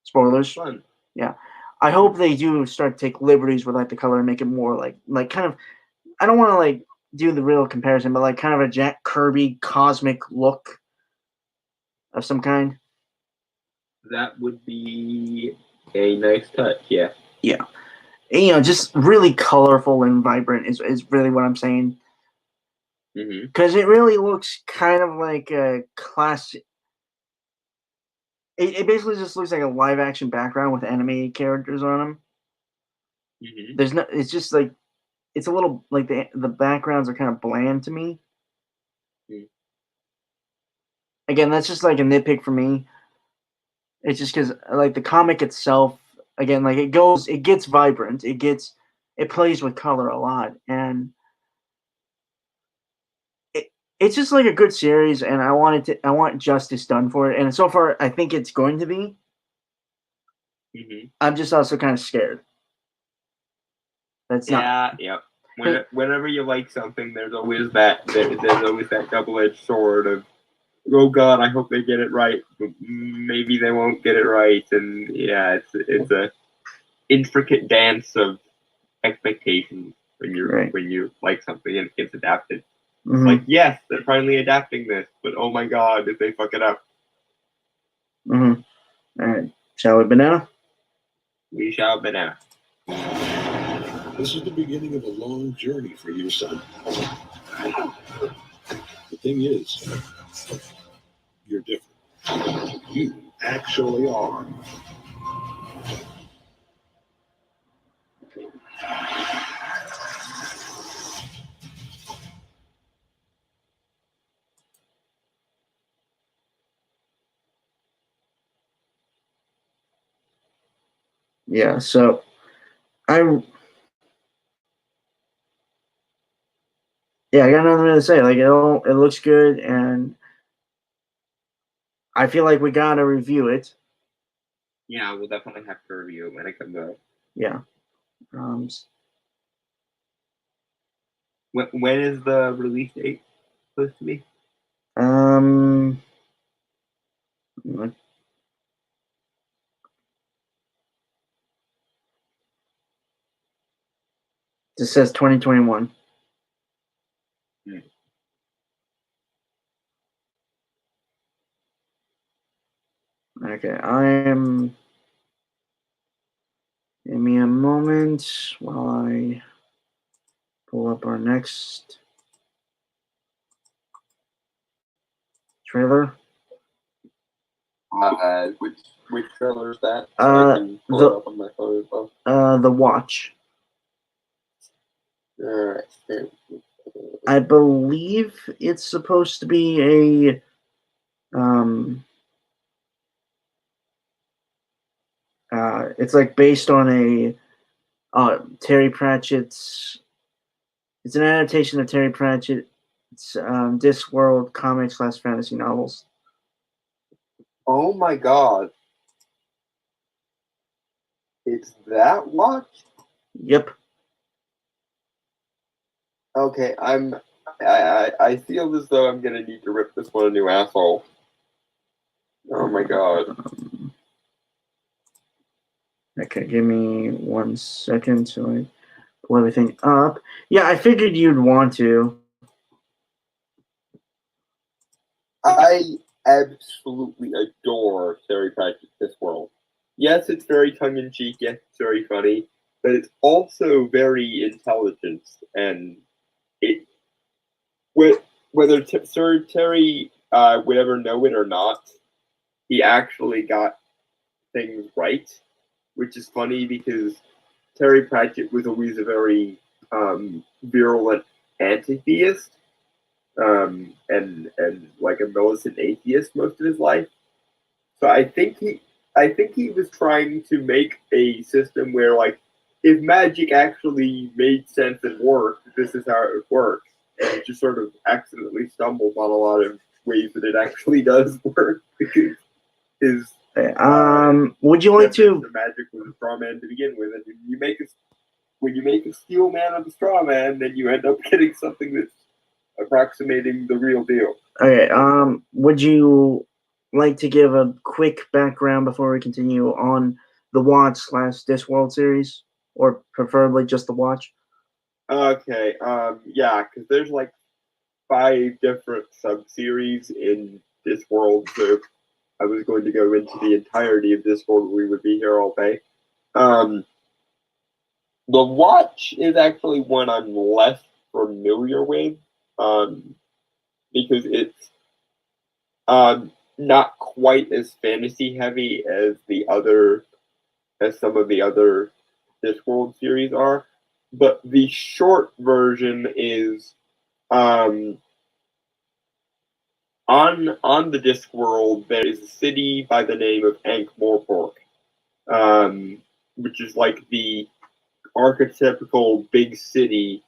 Spoilers. Fun. Yeah, I hope they do start to take liberties with like the color and make it more like kind of. I don't want to like do the real comparison, but like kind of a Jack Kirby cosmic look of some kind. That would be a nice touch. Yeah. Yeah, and, just really colorful and vibrant is really what I'm saying. Because it really looks kind of like a classic. It basically just looks like a live action background with animated characters on them. There's no. It's just like it's a little like the backgrounds are kind of bland to me. Again, that's just like a nitpick for me. It's just because like the comic itself, again, like it gets vibrant, it plays with color a lot, and it's just like a good series, and I want justice done for it, and so far I think it's going to be. I'm just also kind of scared. That's not. Yeah. Whenever you like something, there's always that double-edged sword of, oh God, I hope they get it right, but maybe they won't get it right, and yeah, it's a intricate dance of expectations when you like something and it gets adapted. Like, yes, they're finally adapting this, but oh my God, if they fuck it up. All right, shall we banana? We shall be now. This is the beginning of a long journey for you, son. The thing is, you're different. You actually are. Yeah, so I got nothing really to say. Like it looks good, and I feel like we gotta review it. Yeah, we'll definitely have to review it when it comes out. Yeah. When is the release date supposed to be? This says 2021. Okay, give me a moment while I pull up our next trailer. Which trailer is that? So I can pull it up on my phone as well. The Watch. Alright. I believe it's supposed to be it's like based on a Terry Pratchett's. It's an adaptation of Terry Pratchett's Discworld comics / fantasy novels. Oh my god. It's that watch? Yep. Okay, I feel as though I'm gonna need to rip this one a new asshole. Oh my god. Okay, give me 1 second to like pull everything up. Yeah, I figured you'd want to. I absolutely adore Terry Pratchett's Discworld. Yes, it's very tongue-in-cheek, yes, it's very funny, but it's also very intelligent, and it whether Sir Terry would ever know it or not, he actually got things right, which is funny because Terry Pratchett was always a very virulent anti-theist, and like a militant atheist most of his life. So I think he was trying to make a system where, like, if magic actually made sense and worked, this is how it works. And it just sort of accidentally stumbles on a lot of ways that it actually does work because his would you like to? The magic was a straw man to begin with, and when you make a steel man of a straw man, then you end up getting something that's approximating the real deal. Okay. Would you like to give a quick background before we continue on the Watch / Discworld series, or preferably just the Watch? Okay. Yeah, because there's like 5 different sub-series in Discworld, so if I was going to go into the entirety of Discworld, we would be here all day. The Watch is actually one I'm less familiar with, because it's not quite as fantasy heavy as some of the other Discworld series are. But the short version is on the Discworld there is a city by the name of Ankh-Morpork, which is like the archetypical big city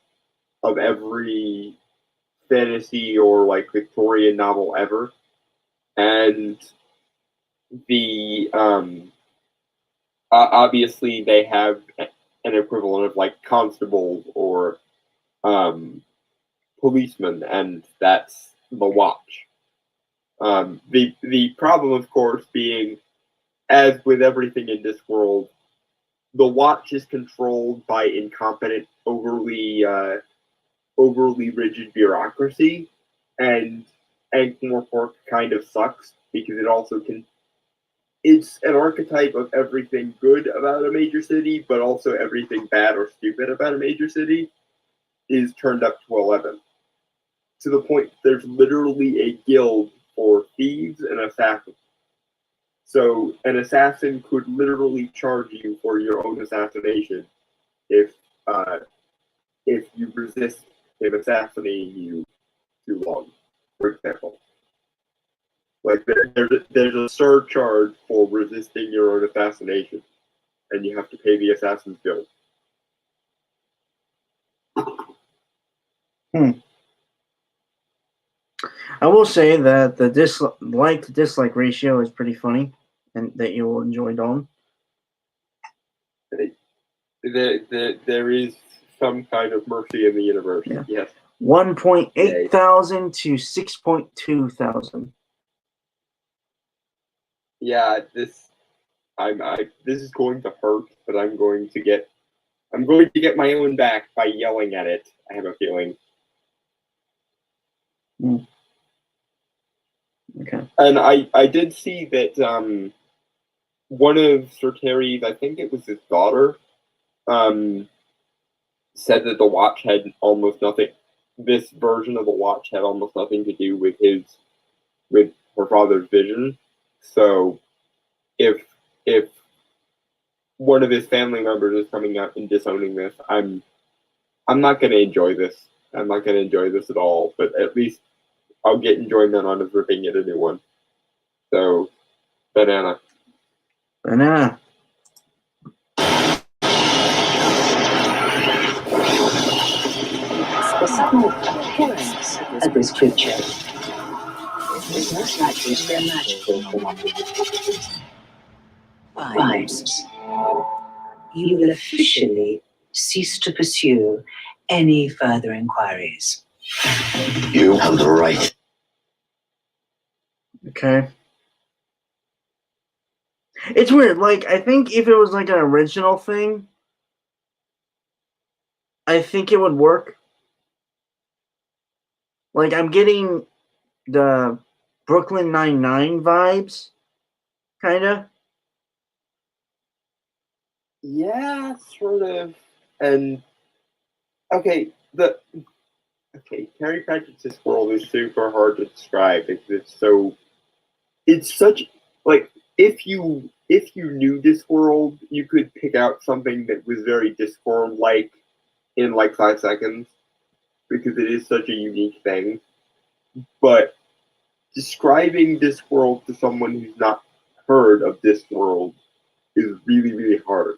of every fantasy or like Victorian novel ever. And the obviously they have an equivalent of like constables or policemen, and that's the Watch. The problem, of course, being, as with everything in this world, the Watch is controlled by incompetent, overly rigid bureaucracy, and Ankh-Morpork kind of sucks because it also it's an archetype of everything good about a major city, but also everything bad or stupid about a major city is turned up to 11. To the point there's literally a guild for thieves and assassins. So an assassin could literally charge you for your own assassination if you resist him assassinating you too long, for example. Like there's a surcharge for resisting your own assassination, and you have to pay the Assassin's Guild. I will say that the dislike to dislike ratio is pretty funny, and that you will enjoy, Dawn. There is some kind of mercy in the universe. Yeah. Yes. 1.8 thousand to 6.2 thousand. Yeah, this is going to hurt, but I'm going to get my own back by yelling at it. I have a feeling. Okay. And I did see that one of Sir Terry's, I think it was his daughter, said that the watch had almost nothing. This version of the watch had almost nothing to do with her father's vision. So, if one of his family members is coming out and disowning this, I'm not going to enjoy this. I'm not going to enjoy this at all. But at least I'll get enjoyment out of ripping it a new one. So, banana. Banana. The sudden appearance of this creature is most likely to be magical from what we vibes. You will officially cease to pursue any further inquiries. You have the right. Okay. It's weird. Like, I think if it was like an original thing, I think it would work. Like, I'm getting the Brooklyn Nine-Nine vibes, kind of. Yeah, sort of. And Terry Pratchett's world is super hard to describe because it's such like if you knew Discworld, you could pick out something that was very Discworld like in like 5 seconds because it is such a unique thing. But describing Discworld to someone who's not heard of Discworld is really, really hard.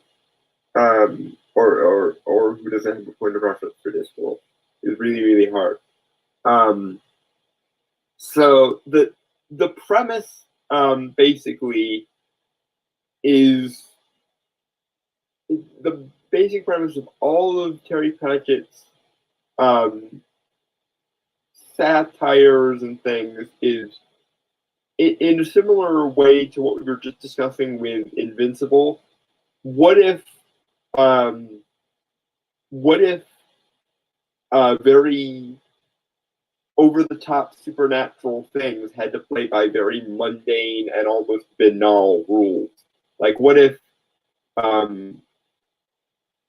Or who doesn't have a point of reference for Discworld is really, really hard. So the premise basically is the basic premise of all of Terry Pratchett's satires and things is in a similar way to what we were just discussing with Invincible. What if very over-the-top supernatural things had to play by very mundane and almost banal rules? Like, what if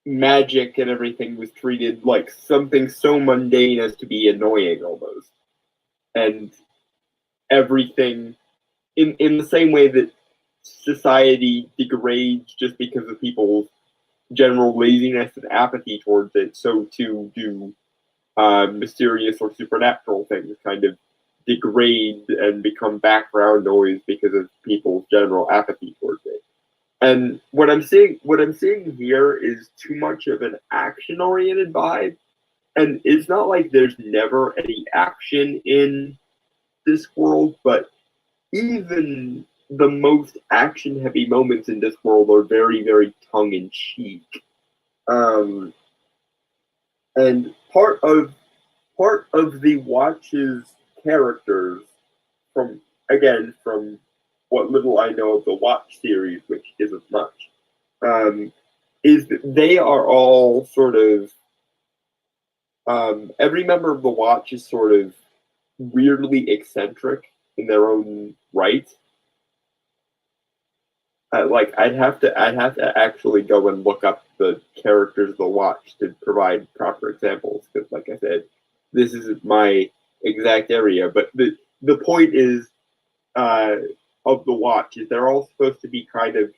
magic and everything was treated like something so mundane as to be annoying almost? And everything, in the same way that society degrades just because of people's general laziness and apathy towards it, so too do mysterious or supernatural things kind of degrade and become background noise because of people's general apathy towards it. And what I'm seeing here is too much of an action-oriented vibe. And it's not like there's never any action in this world, but even the most action-heavy moments in this world are very, very tongue-in-cheek. And part of the Watch's characters, from what little I know of the Watch series, which isn't much, is that they are all sort of every member of the Watch is sort of weirdly eccentric in their own right. I'd have to actually go and look up the characters of the watch to provide proper examples, because like I said, this is my exact area. But the point is of the watch is they're all supposed to be kind of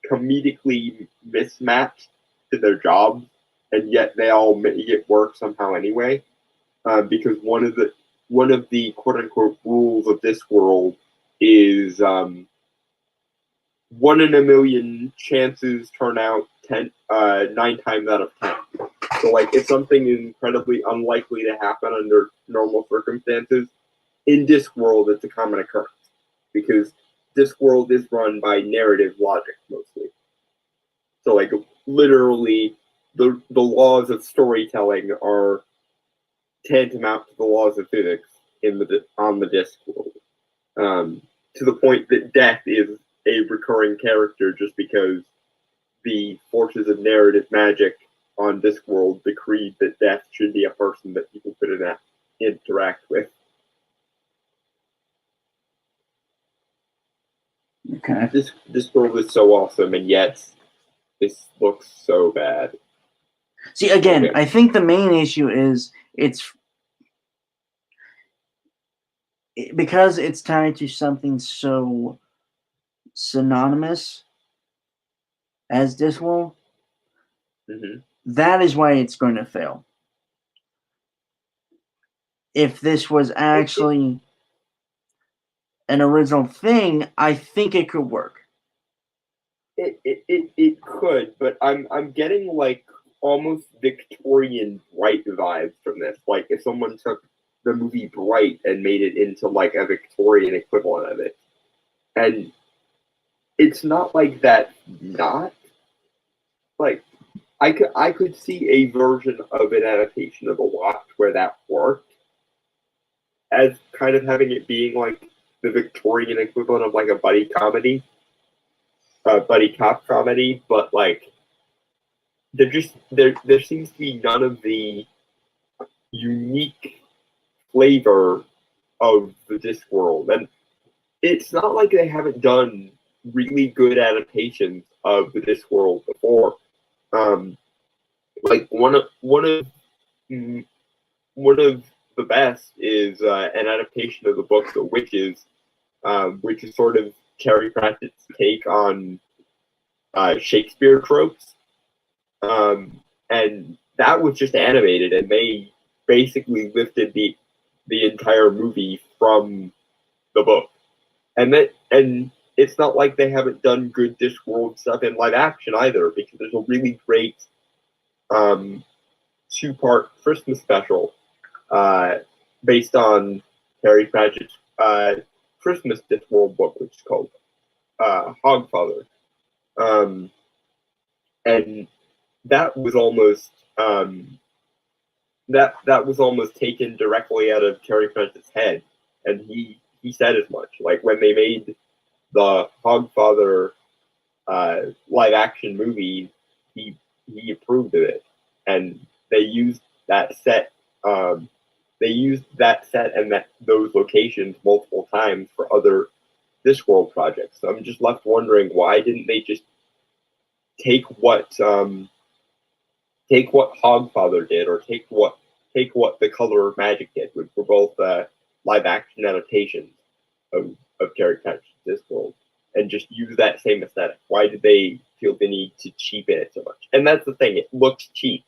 comedically mismatched to their jobs, and yet they all make it work somehow anyway. Because one of the quote unquote rules of this world is 1 in a million chances turn out 9 times out of 10. So, like, if something is incredibly unlikely to happen under normal circumstances, in Discworld, it's a common occurrence. Because Discworld is run by narrative logic, mostly. So, like, literally, the laws of storytelling are tantamount to the laws of physics on the Discworld. To the point that death is a recurring character just because the forces of narrative magic on Discworld decreed that death should be a person that people could interact with. Okay. Discworld is so awesome, and yet this looks so bad. See, again, Okay. I think the main issue is because it's tied to something so synonymous as Discworld. Mm-hmm. That is why it's going to fail. If this was actually an original thing, I think it could work. It could, but I'm getting like almost Victorian Bright vibes from this. Like if someone took the movie Bright and made it into like a Victorian equivalent of it. And it's not like that not. Like I could see a version of an adaptation of a watch where that worked. As kind of having it being like the Victorian equivalent of like a buddy cop comedy, but like there seems to be none of the unique flavor of the Discworld, and it's not like they haven't done really good adaptations of the Discworld before. Like one of the best is an adaptation of the book The Witches, which is sort of Terry Pratchett's take on Shakespeare tropes. And that was just animated, and they basically lifted the entire movie from the book. And it's not like they haven't done good Discworld stuff in live action either, because there's a really great 2-part Christmas special based on Terry Pratchett's Christmas Discworld book, which is called Hogfather. And that was almost that was almost taken directly out of Terry Pratchett's head, and he said as much. Like when they made the Hogfather live action movie, he approved of it, and they used that set. They used that set and those locations multiple times for other Discworld projects. So I'm just left wondering, why didn't they just take what Hogfather did, or take what The Color of Magic did, which were both live action adaptations of Terry Pratchett's Discworld, and just use that same aesthetic? Why did they feel the need to cheapen it so much? And that's the thing; it looks cheap,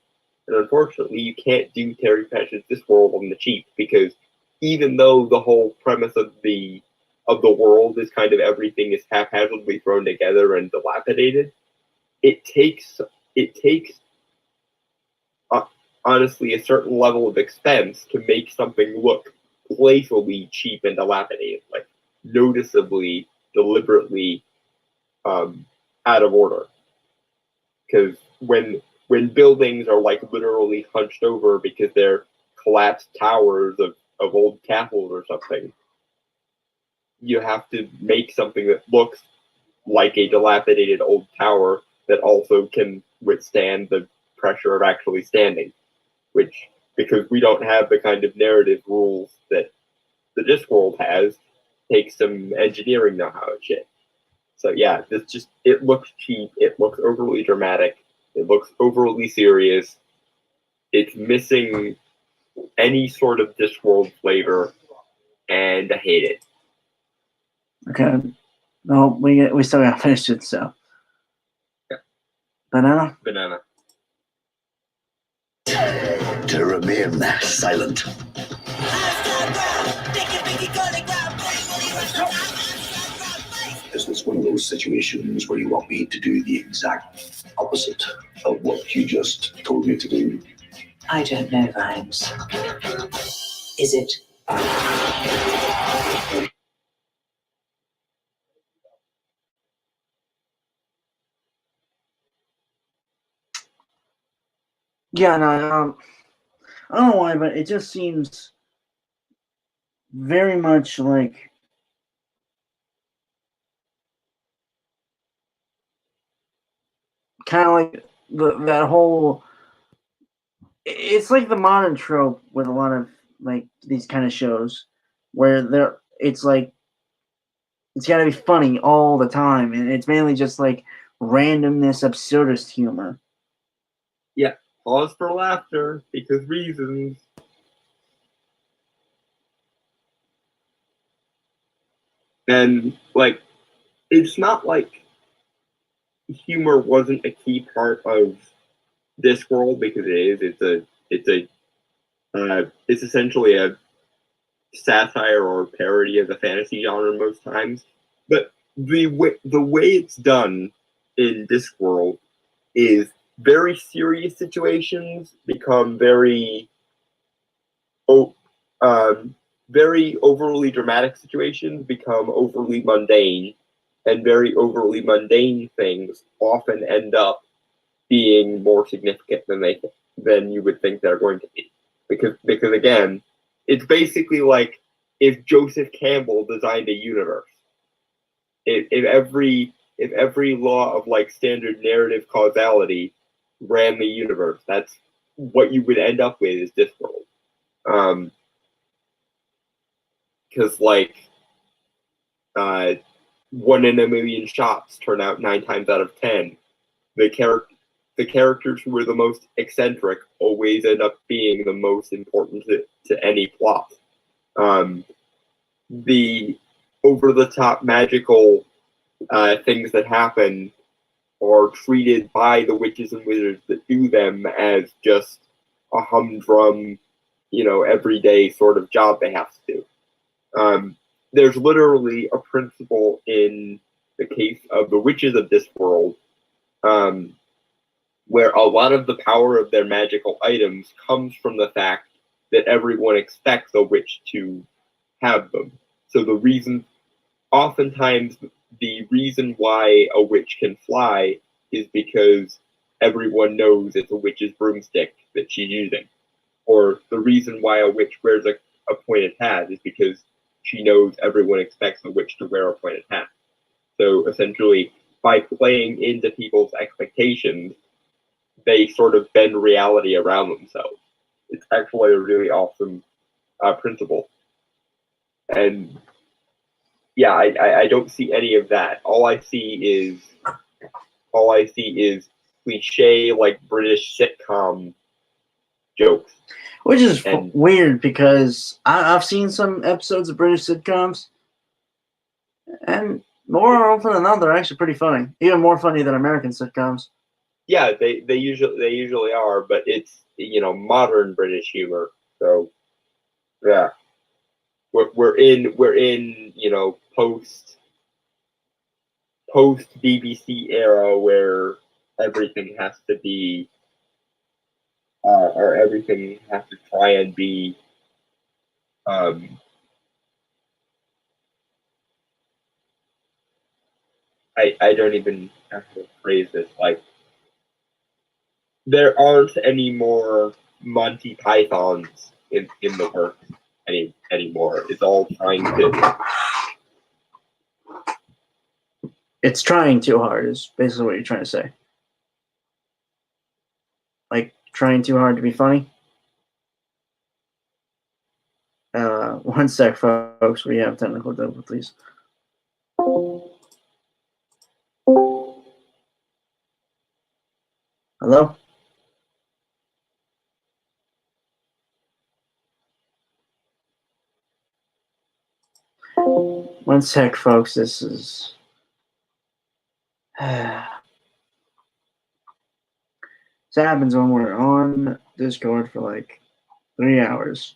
and unfortunately, you can't do Terry Pratchett's Discworld on the cheap, because even though the whole premise of the world is kind of everything is haphazardly thrown together and dilapidated, it takes honestly a certain level of expense to make something look playfully cheap and dilapidated, like noticeably, deliberately out of order. Because when buildings are like literally hunched over because they're collapsed towers of old castles or something, you have to make something that looks like a dilapidated old tower that also can withstand the pressure of actually standing, which, because we don't have the kind of narrative rules that the Discworld has, takes some engineering know-how and shit. So yeah, it looks cheap. It looks overly dramatic. It looks overly serious. It's missing any sort of Discworld flavor, and I hate it. Okay. No, we still gotta finish it. So. Yeah. Banana. Banana. To remain silent. Is this one of those situations where you want me to do the exact opposite of what you just told me to do? I don't know, Vimes. Is it? Yeah, no, I don't know why, but it just seems very much like kind of like that whole. It's like the modern trope with a lot of like these kind of shows, where it's like it's got to be funny all the time, and it's mainly just like randomness, absurdist humor. Yeah, pause for laughter because reasons. And like, it's not like humor wasn't a key part of Discworld because it is. It's essentially a satire or parody of the fantasy genre most times. But the way it's done in Discworld is very serious situations become very very overly dramatic situations become overly mundane, and very overly mundane things often end up being more significant than you would think they're going to be. Because again, it's basically like if Joseph Campbell designed a universe. If every law of like standard narrative causality ran the universe, that's what you would end up with is Discworld. Because like 1 in a million shots turn out 9 times out of 10. The characters who are the most eccentric always end up being the most important to any plot. The over-the-top magical things that happen are treated by the witches and wizards that do them as just a humdrum, everyday sort of job they have to do. There's literally a principle in the case of the witches of Discworld, where a lot of the power of their magical items comes from the fact that everyone expects a witch to have them. So oftentimes, the reason why a witch can fly is because everyone knows it's a witch's broomstick that she's using. Or the reason why a witch wears a pointed hat is because she knows everyone expects a witch to wear a pointed hat. So essentially, by playing into people's expectations, they sort of bend reality around themselves. It's actually a really awesome principle. And yeah, I don't see any of that. All I see is cliche like British sitcom jokes. Which is weird because I've seen some episodes of British sitcoms, and more often than not, they're actually pretty funny. Even more funny than American sitcoms. Yeah, they usually are, but it's modern British humor. So yeah, we're in post BBC era where everything has to be or everything has to try and be I don't even have to phrase this. Like, there aren't any more Monty Pythons in the works anymore. It's all trying to. It's trying too hard is basically what you're trying to say. Like trying too hard to be funny. One sec, folks. We have technical difficulties. Hello? One sec, folks. This is. This happens when we're on Discord for like 3 hours.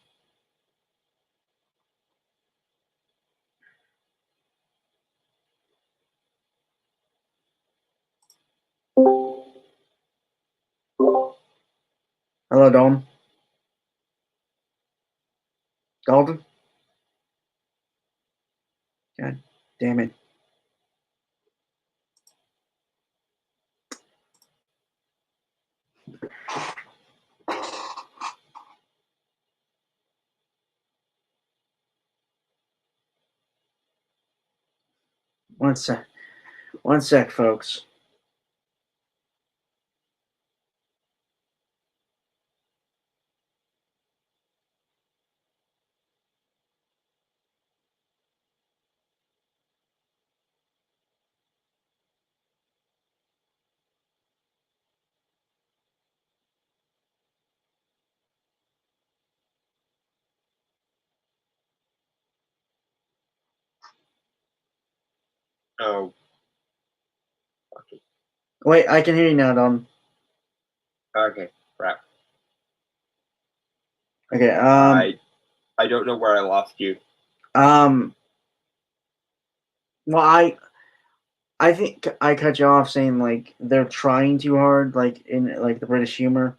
Hello, Dalton. Dalton? God damn it. One sec. One sec, folks. Oh, Wait, I can hear you now, Dalton. okay, crap. Okay, I don't know where I lost you. well, I think I cut you off saying like they're trying too hard, like in like the British humor.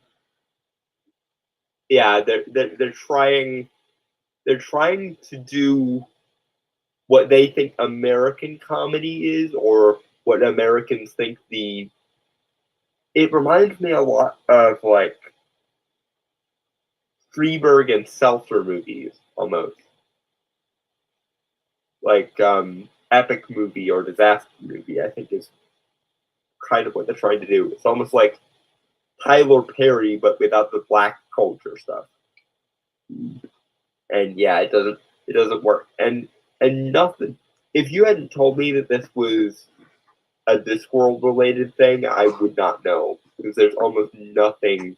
Yeah, they're trying to do what they think American comedy is, or what Americans think the. It reminds me a lot of like Freeberg and Seltzer movies, almost like epic movie or disaster movie. I think is kind of what they're trying to do. It's almost like Tyler Perry, but without the black culture stuff. And yeah, it doesn't work. And nothing. If you hadn't told me that this was a Discworld related thing, I would not know, because there's almost nothing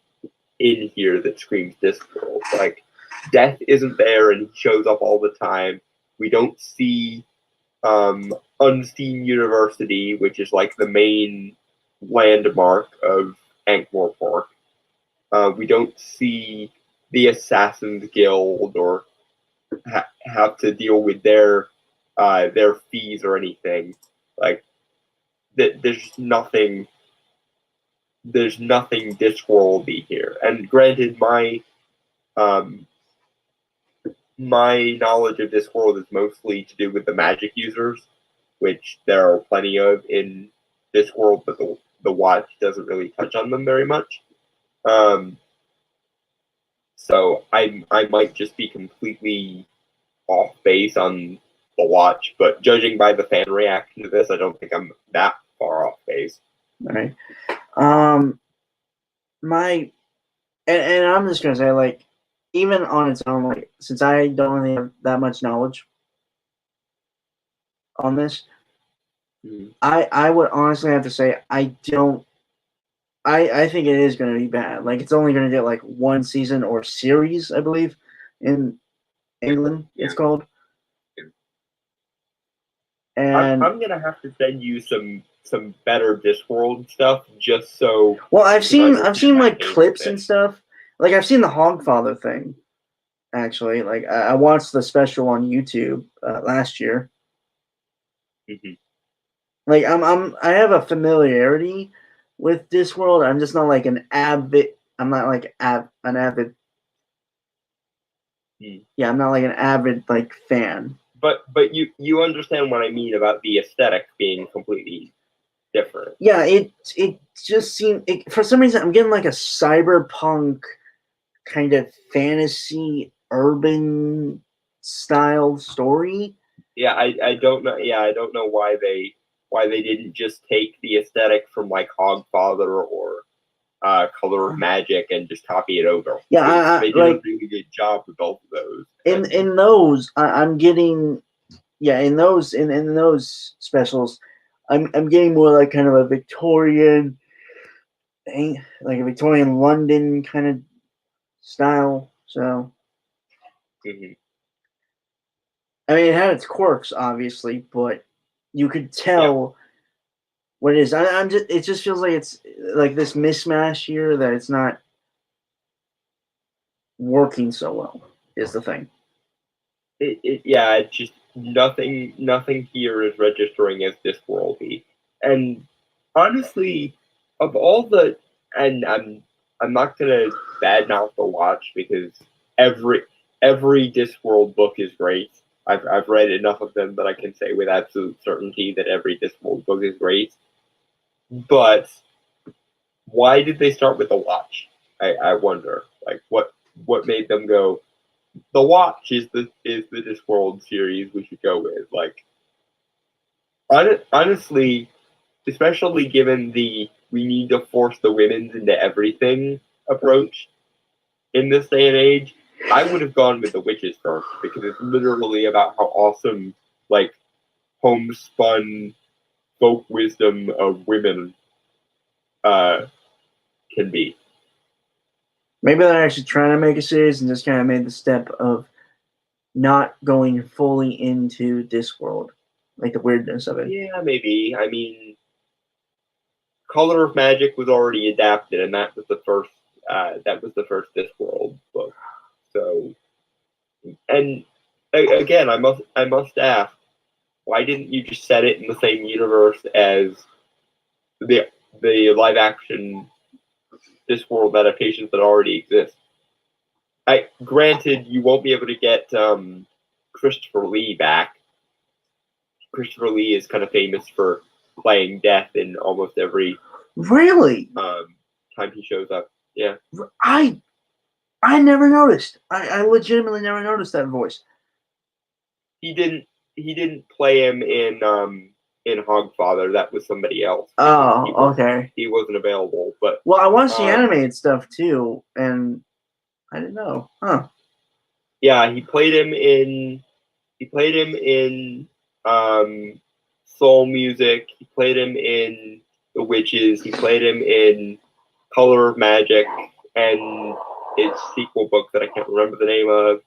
in here that screams Discworld. Like, Death isn't there and he shows up all the time. We don't see Unseen University, which is like the main landmark of Ankh-Morpork. We don't see the Assassin's Guild or have to deal with their fees or anything. Like, there's nothing Discworldy here. And granted, my knowledge of Discworld is mostly to do with the magic users, which there are plenty of in Discworld, but the watch doesn't really touch on them very much. So I might just be completely off base on the watch, but judging by the fan reaction to this, I don't think I'm that far off base. All right. And I'm just gonna say, like, even on its own, like, since I don't really have that much knowledge on this, I would honestly have to say I don't. I think it is going to be bad. Like, it's only going to get like one season or series, I believe, in England. It's called. And I'm gonna have to send you some better Discworld stuff, just so. Well, I've seen like clips and stuff. Like, I've seen the Hogfather thing. Actually, like, I watched the special on YouTube last year. Mm-hmm. Like, I have a familiarity with Discworld. I'm just not like an avid. I'm not like an avid. Yeah, I'm not like an avid like fan. But you understand what I mean about the aesthetic being completely different. Yeah, it just seemed for some reason I'm getting like a cyberpunk kind of fantasy urban style story. Yeah, I don't know. Yeah, I don't know why they didn't just take the aesthetic from like Hogfather or Color of Magic and just copy it over. Yeah, they did like, a really good job with both of those. In those, I'm getting, yeah, in those those specials, I'm getting more like kind of a Victorian like a Victorian London kind of style. So Mhm. I mean, it had its quirks, obviously, but you could tell what it is. I'm just. It just feels like it's like this mismatch here that it's not working so well. Is the thing. Yeah, it's just nothing here is registering as Discworldy. And honestly, of all the, and I'm not gonna badmouth the watch because every Discworld book is great. I've read enough of them that I can say with absolute certainty that every Discworld book is great. But why did they start with the watch? I wonder. Like what made them go, the watch is the Discworld series we should go with. Like, honestly, especially given the we need to force the women's into everything approach in this day and age, I would have gone with the witches first because it's literally about how awesome, like, homespun folk wisdom of women can be. Maybe they're actually trying to make a series and just kind of made the step of not going fully into Discworld, like the weirdness of it. Yeah, maybe. I mean, Color of Magic was already adapted, and that was the first. That was the first Discworld book. So, and again, I must ask, why didn't you just set it in the same universe as the live action Discworld adaptations that already exist? Granted, you won't be able to get Christopher Lee back. Christopher Lee is kind of famous for playing death in almost every Really? time he shows up. Yeah. I never noticed. I legitimately never noticed that voice. He didn't play him in Hogfather. That was somebody else. Oh, okay. He wasn't available, but Well, I watched the animated stuff too, and I didn't know. Huh. yeah, he played him in Soul Music. He played him in The Witches. He played him in Color of Magic and its sequel book that I can't remember the name of,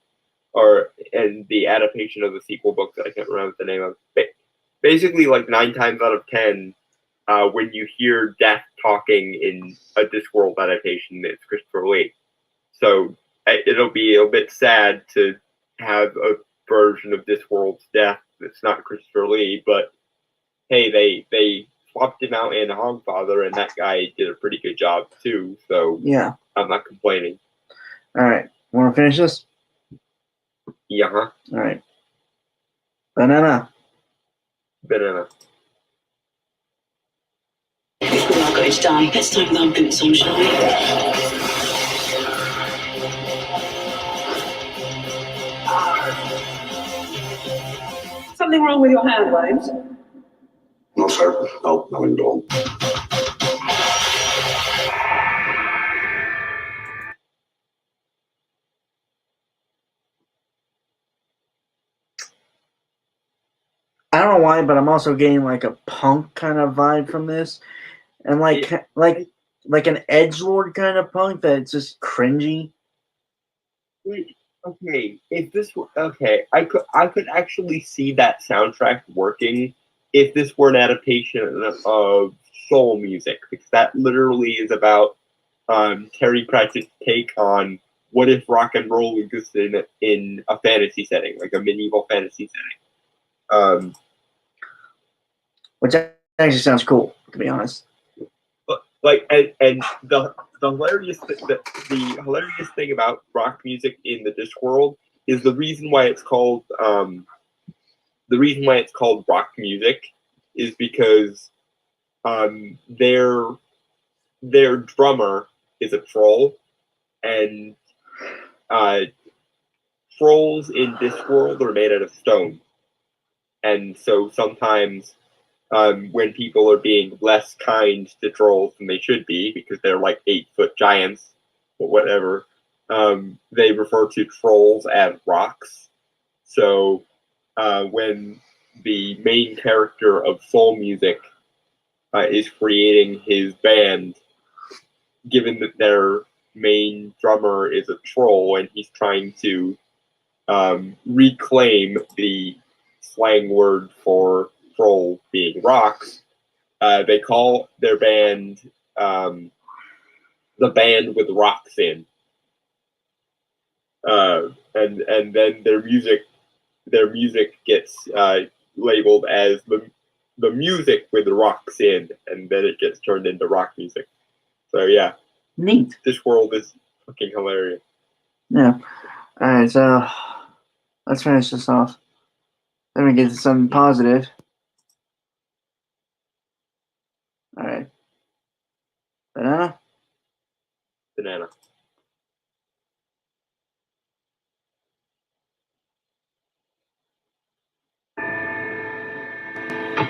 and the adaptation of the sequel book that I can't remember the name of. Basically, like 9 times out of 10, when you hear Death talking in a Discworld adaptation, it's Christopher Lee. So it'll be a bit sad to have a version of Discworld's Death that's not Christopher Lee, but hey, they swapped him out in Hogfather, and that guy did a pretty good job too. So Yeah. I'm not complaining. All right. Want to finish this? Yeah. All right. Banana. Banana. If we are going to die, let's tie with our boots on, shall we? Something wrong with your hand, Williams? No, sir. No, nothing at all. I don't know why, but I'm also getting like a punk kind of vibe from this, and like an edgelord kind of punk that's just cringy. Wait, okay. If this were okay, I could actually see that soundtrack working if this were an adaptation of soul music, because that literally is about Terry Pratchett's take on what if rock and roll existed in a fantasy setting, like a medieval fantasy setting. Which actually sounds cool, to be honest. But like, and the hilarious the hilarious thing about rock music in the Discworld is the reason why it's called rock music is because their drummer is a troll, and trolls in Discworld are made out of stone, and so sometimes when people are being less kind to trolls than they should be because they're like 8-foot giants, but whatever, they refer to trolls as rocks. So when the main character of soul music is creating his band, given that their main drummer is a troll and he's trying to reclaim the slang word for troll being rocks, they call their band the band with rocks in. And then their music gets labeled as the music with rocks in, and then it gets turned into rock music. So yeah, Neat. Discworld is fucking hilarious. Yeah. All right, so let's finish this off. Let me get to something positive. All right. Banana? Banana.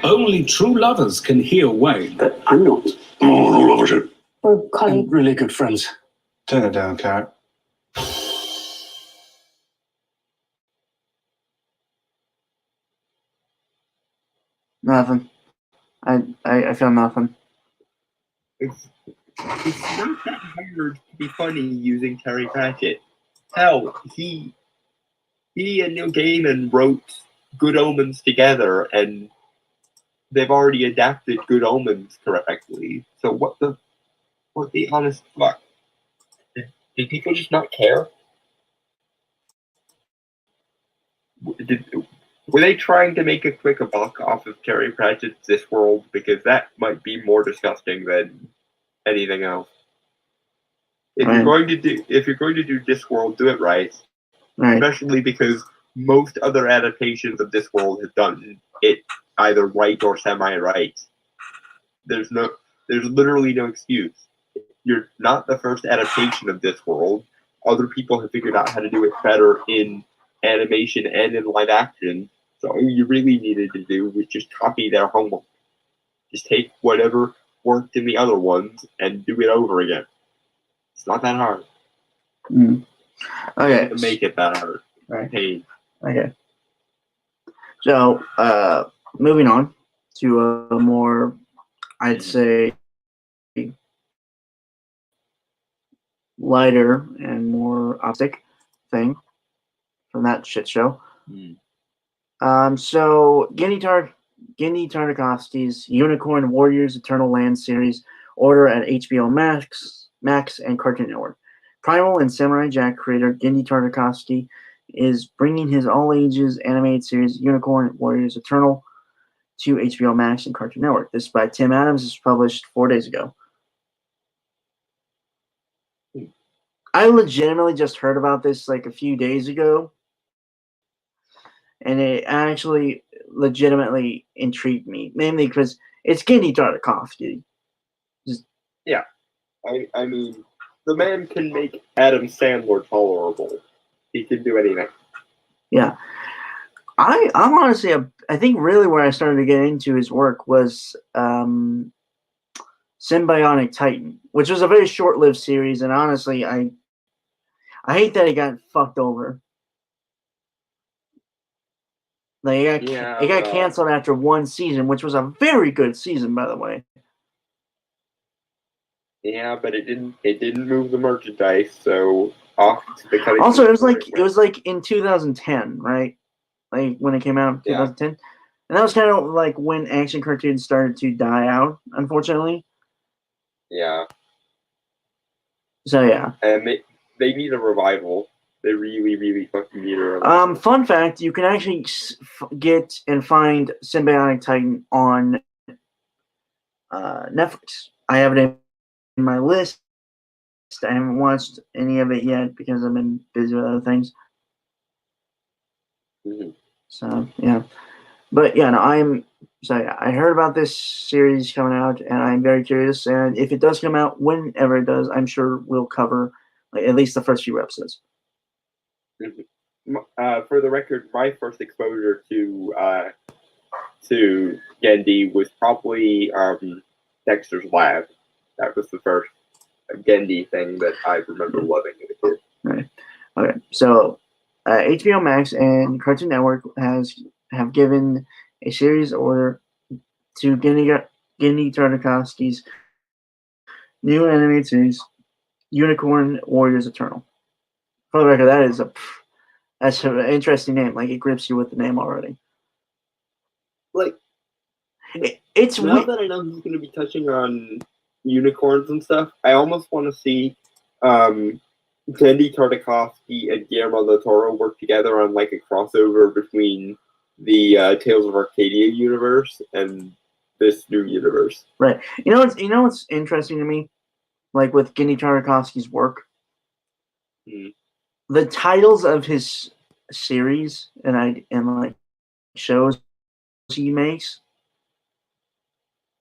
Only true lovers can hear Wayne. But I'm not. Oh, no lovers it. We're colleagues. And really good friends. Turn it down, Carrot. Nothing. I feel nothing. It's not that hard to be funny using Terry Pratchett. Hell, he and Neil Gaiman wrote Good Omens together, and they've already adapted Good Omens correctly. So what the honest fuck? Did people just not care? Were they trying to make a quick buck off of Terry Pratchett's Discworld? Because that might be more disgusting than anything else. If you're going to do Discworld, do it right. Right. Especially because most other adaptations of Discworld have done it either right or semi-right. There's literally no excuse. You're not the first adaptation of Discworld. Other people have figured out how to do it better in animation and in live action. So all you really needed to do was just copy their homework. Just take whatever worked in the other ones and do it over again. It's not that hard. Okay. To make it that hard. Right. Pain. Okay. So, moving on to a more, I'd say, lighter and more optic thing from that shit show. So Gendy Tartakovsky's Unicorn Warriors Eternal Land series order at HBO Max and Cartoon Network. Primal and Samurai Jack creator Gendy Tartakovsky is bringing his all-ages animated series Unicorn Warriors Eternal to HBO Max and Cartoon Network. This by Tim Adams is published 4 days ago. I legitimately just heard about this like a few days ago, and it actually legitimately intrigued me, mainly because it's Gendy Tartakovsky. I mean, the man can make Adam Sandler tolerable. He can do anything. Yeah. I'm honestly, I think really where I started to get into his work was Symbionic Titan, which was a very short-lived series, and honestly, I hate that it got fucked over. Like it got canceled after one season, which was a very good season, by the way. Yeah, but it didn't move the merchandise, so off to the cutting. Also, it was like in 2010, right? Like when it came out in 2010. And that was kind of like when action cartoons started to die out, unfortunately. Yeah. So yeah. And they need a revival. They really, really fucking need a revival. Fun fact, you can actually get and find Symbionic Titan on Netflix. I have it in my list. I haven't watched any of it yet because I've been busy with other things. So yeah, but yeah, no, I heard about this series coming out, and I'm very curious. And if it does come out, whenever it does, I'm sure we'll cover like, at least the first few episodes. For the record, my first exposure to Gendy was probably Dexter's Lab. That was the first Gendy thing that I remember loving as a kid. Right. Okay. So HBO Max and Cartoon Network have given a series order to Gendy Tartakovsky's New animated series, Unicorn Warriors Eternal. For the record, that's an interesting name. Like, it grips you with the name already. Like, It's now weird. that I know he's going to be touching on unicorns and stuff, I almost want to see Genndy Tartakovsky and Guillermo del Toro work together on like a crossover between the Tales of Arcadia universe and this new universe. Right. You know what's interesting to me? Like with Genndy Tartakovsky's work, the titles of his series and like shows he makes,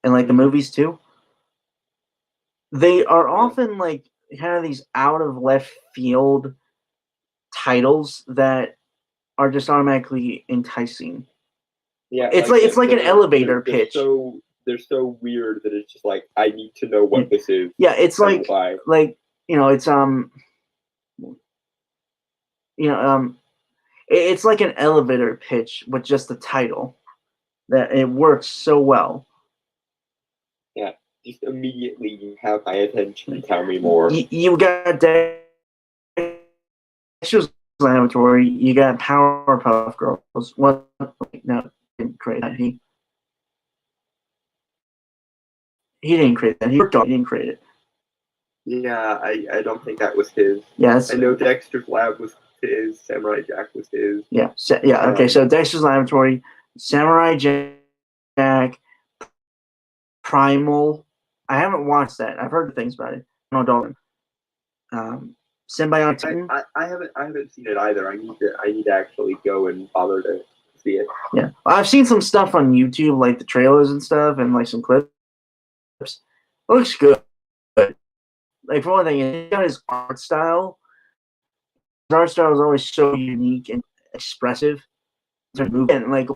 and like the movies too, they are often like kind of these out of left field titles that are just automatically enticing. Yeah, it's like an elevator pitch. They're so weird that it's just like, I need to know what this is. Yeah, it's and like why. it's like an elevator pitch with just the title. That it works so well. Yeah, just immediately you have my attention. Tell me more. You got Dexter's Laboratory. You got Powerpuff Girls. What? No, didn't create that. He didn't create that. He worked on it. He didn't create it. Yeah, I don't think that was his. Yes. I know Dexter's Lab was his. Samurai Jack was his. Yeah. Okay. So Dexter's Laboratory, Samurai Jack, Primal. I haven't watched that. I've heard things about it. No, Dalton. Symbiotic Titan. I haven't seen it either. I need to actually go and bother to see it. Yeah, I've seen some stuff on YouTube, like the trailers and stuff, and like some clips. It looks good. Like for one thing, he's got his art style. His art style is always so unique and expressive. And like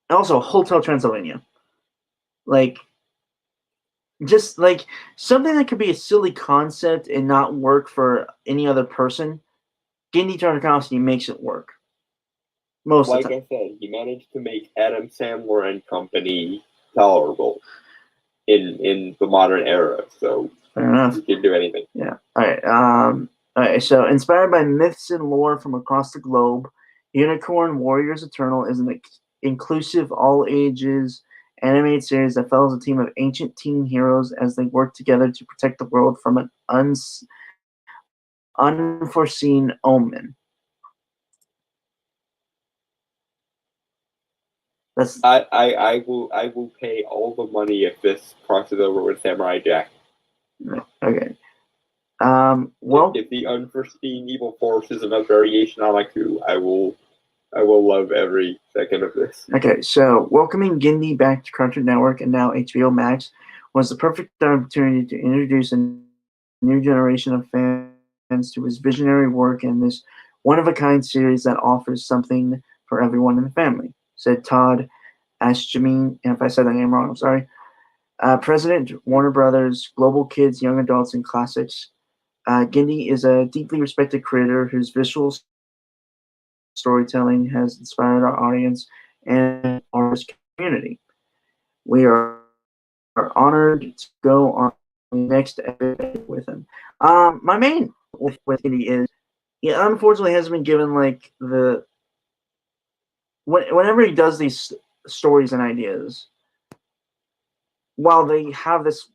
also Hotel Transylvania, like just like something that could be a silly concept and not work for any other person. Genndy Tartakovsky makes it work. Most of the time. Like I said, he managed to make Adam Sandler and company tolerable in the modern era. So fair enough. He can do anything. Yeah. All right. So, inspired by myths and lore from across the globe, Unicorn Warriors Eternal is an inclusive, all-ages animated series that follows a team of ancient teen heroes as they work together to protect the world from an unforeseen omen. I will pay all the money if this crosses over with Samurai Jack. Okay. Well, if the unforeseen evil force is another variation on Haiku, I will love every second of this. Okay, so welcoming Genndy back to Cartoon Network and now HBO Max was the perfect opportunity to introduce a new generation of fans to his visionary work in this one-of-a-kind series that offers something for everyone in the family, said Todd Ashjamin. And if I said that name wrong, I'm sorry. President, Warner Brothers, Global Kids, Young Adults, and Classics. Genndy is a deeply respected creator whose visual storytelling has inspired our audience and our community. We are honored to go on the next episode with him. My main with Genndy is he unfortunately hasn't been given like whenever he does these stories and ideas, while they have this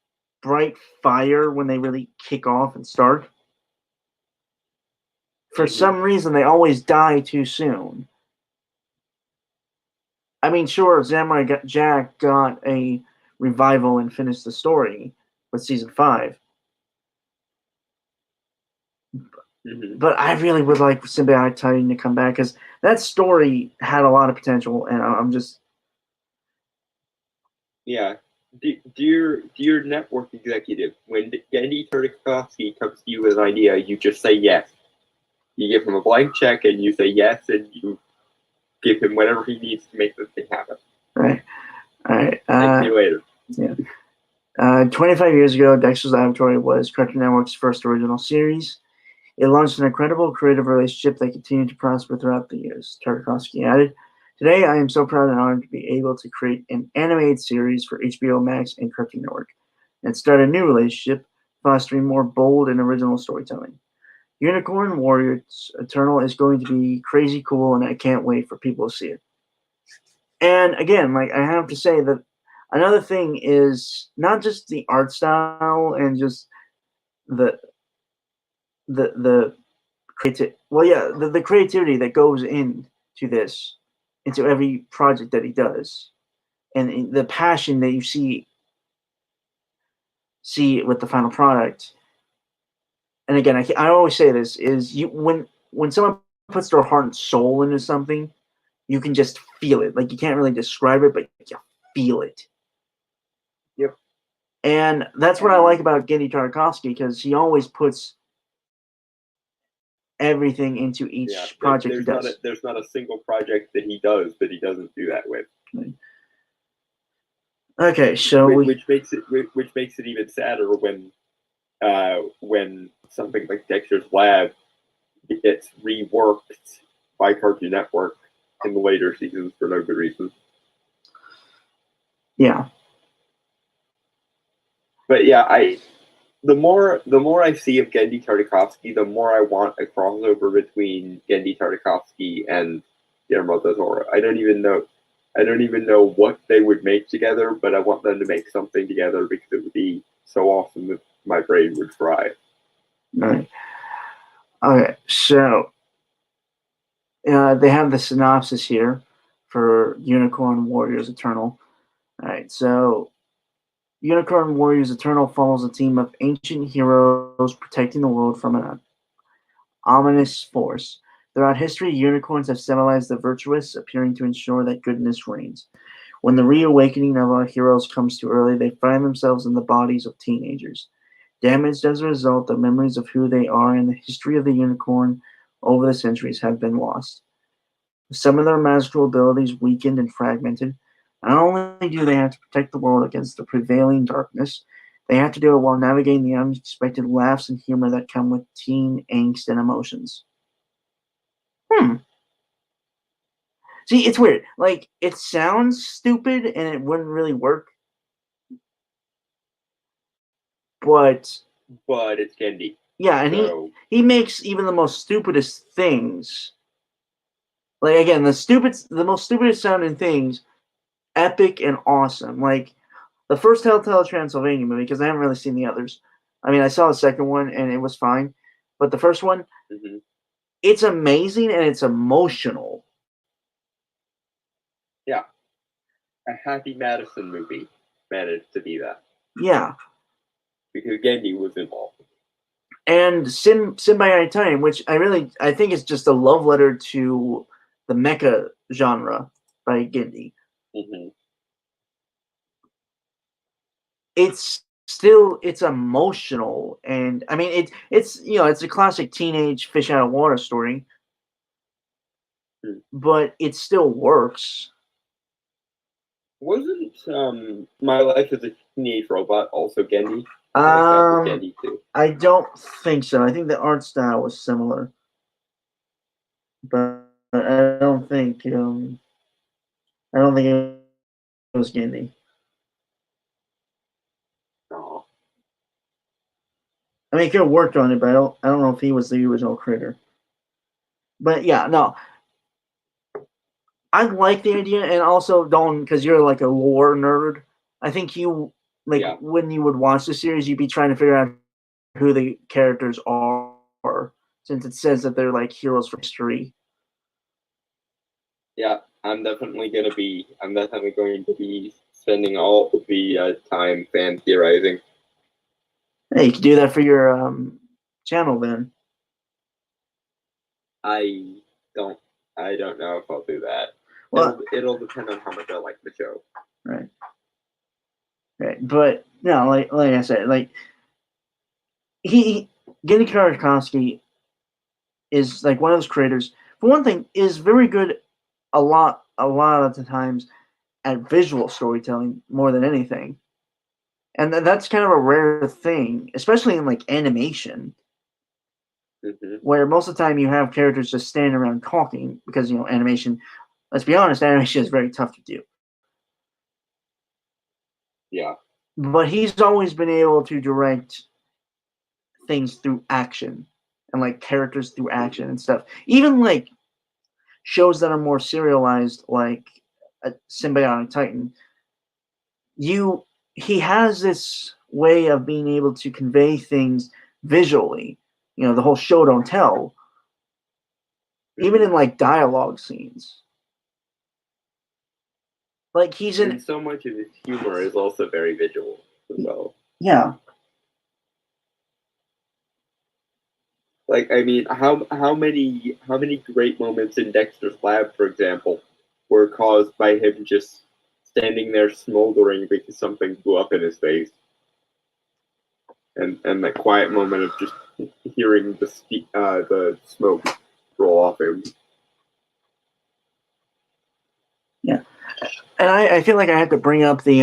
bright fire when they really kick off and start, for some reason they always die too soon. I mean, sure, Samurai Jack got a revival and finished the story with season 5. But I really would like Symbiotic Titan to come back because that story had a lot of potential, and I'm just... Yeah. Dear network executive, when Genndy Tartakovsky comes to you with an idea, you just say yes. You give him a blank check and you say yes, and you give him whatever he needs to make this thing happen. Right. All right. Thank you later. Yeah. 25 years ago, Dexter's Laboratory was Cartoon Network's first original series. It launched an incredible creative relationship that continued to prosper throughout the years, Tartakovsky added. Today, I am so proud and honored to be able to create an animated series for HBO Max and Cartoon Network. and start a new relationship, fostering more bold and original storytelling. Unicorn Warriors Eternal is going to be crazy cool, and I can't wait for people to see it. And again, like I have to say that another thing is not just the art style and just the the creativity that goes into this, into every project that he does, and the passion that you see with the final product. And again, I always say this is when someone puts their heart and soul into something, you can just feel it. Like you can't really describe it, but you feel it. Yep. And that's what I like about Genndy Tartakovsky, because he always puts everything into each project he does. There's not a single project that he does that he doesn't do that with. Okay, so which makes it even sadder when something like Dexter's Lab gets reworked by Cartoon Network in the later seasons for no good reason. Yeah. But yeah, the more I see of Genndy Tartakovsky, the more I want a crossover between Genndy Tartakovsky and Guillermo del Toro. I don't even know what they would make together, but I want them to make something together because it would be so awesome that my brain would fry. Right. Okay, so they have the synopsis here for Unicorn Warriors Eternal. All right, so Unicorn Warriors Eternal follows a team of ancient heroes protecting the world from an ominous force. Throughout history, unicorns have symbolized the virtuous, appearing to ensure that goodness reigns. When the reawakening of our heroes comes too early, they find themselves in the bodies of teenagers. Damaged as a result, the memories of who they are and the history of the unicorn over the centuries have been lost. Some of their magical abilities weakened and fragmented. Not only do they have to protect the world against the prevailing darkness, they have to do it while navigating the unexpected laughs and humor that come with teen angst and emotions. See, it's weird. Like, it sounds stupid and it wouldn't really work. But it's Genndy. Yeah, and so he makes even the most stupidest things. Like again, the most stupidest sounding things epic and awesome. Like the first Telltale Transylvania movie, because I haven't really seen the others. I mean, I saw the second one and it was fine, but the first one, it's amazing and it's emotional. Yeah, a Happy Madison movie managed to be that. Yeah, because Genndy was involved. And Sin Bionic Titan, which I think is just a love letter to the mecha genre by Genndy. It's emotional, and I mean it's it's a classic teenage fish out of water story, but it still works. Wasn't My Life as a Teenage Robot also Genndy? Genndy too. I don't think so. I think the art style was similar, but I don't think it was Genndy. Oh. I mean, he could have worked on it, but I don't know if he was the original creator. But yeah, no. I like the idea, and also Dalton, because you're like a lore nerd. I think you when you would watch the series, you'd be trying to figure out who the characters are, since it says that they're like heroes from history. Yeah, I'm definitely going to be spending all of the time fan theorizing. Hey, you can do that for your channel then. I don't know if I'll do that. Well, it'll depend on how much I like the show. Right. But no, like I said, like Genndy Tartakovsky is like one of those creators. For one thing, is very good a lot of the times at visual storytelling more than anything, and that's kind of a rare thing, especially in like animation, where most of the time you have characters just standing around talking because animation. Let's be honest, animation is very tough to do. Yeah. but he's always been able to direct things through action and like characters through action and stuff. Even like shows that are more serialized, like a Symbiotic Titan. He has this way of being able to convey things visually. You know, the whole show don't tell. Even in like dialogue scenes. Like he's in And so much of his humor is also very visual as well. yeah. Like, I mean, how many great moments in Dexter's Lab, for example, were caused by him just standing there smoldering because something blew up in his face, and that quiet moment of just hearing the smoke roll off him. Yeah, and I feel like I had to bring up the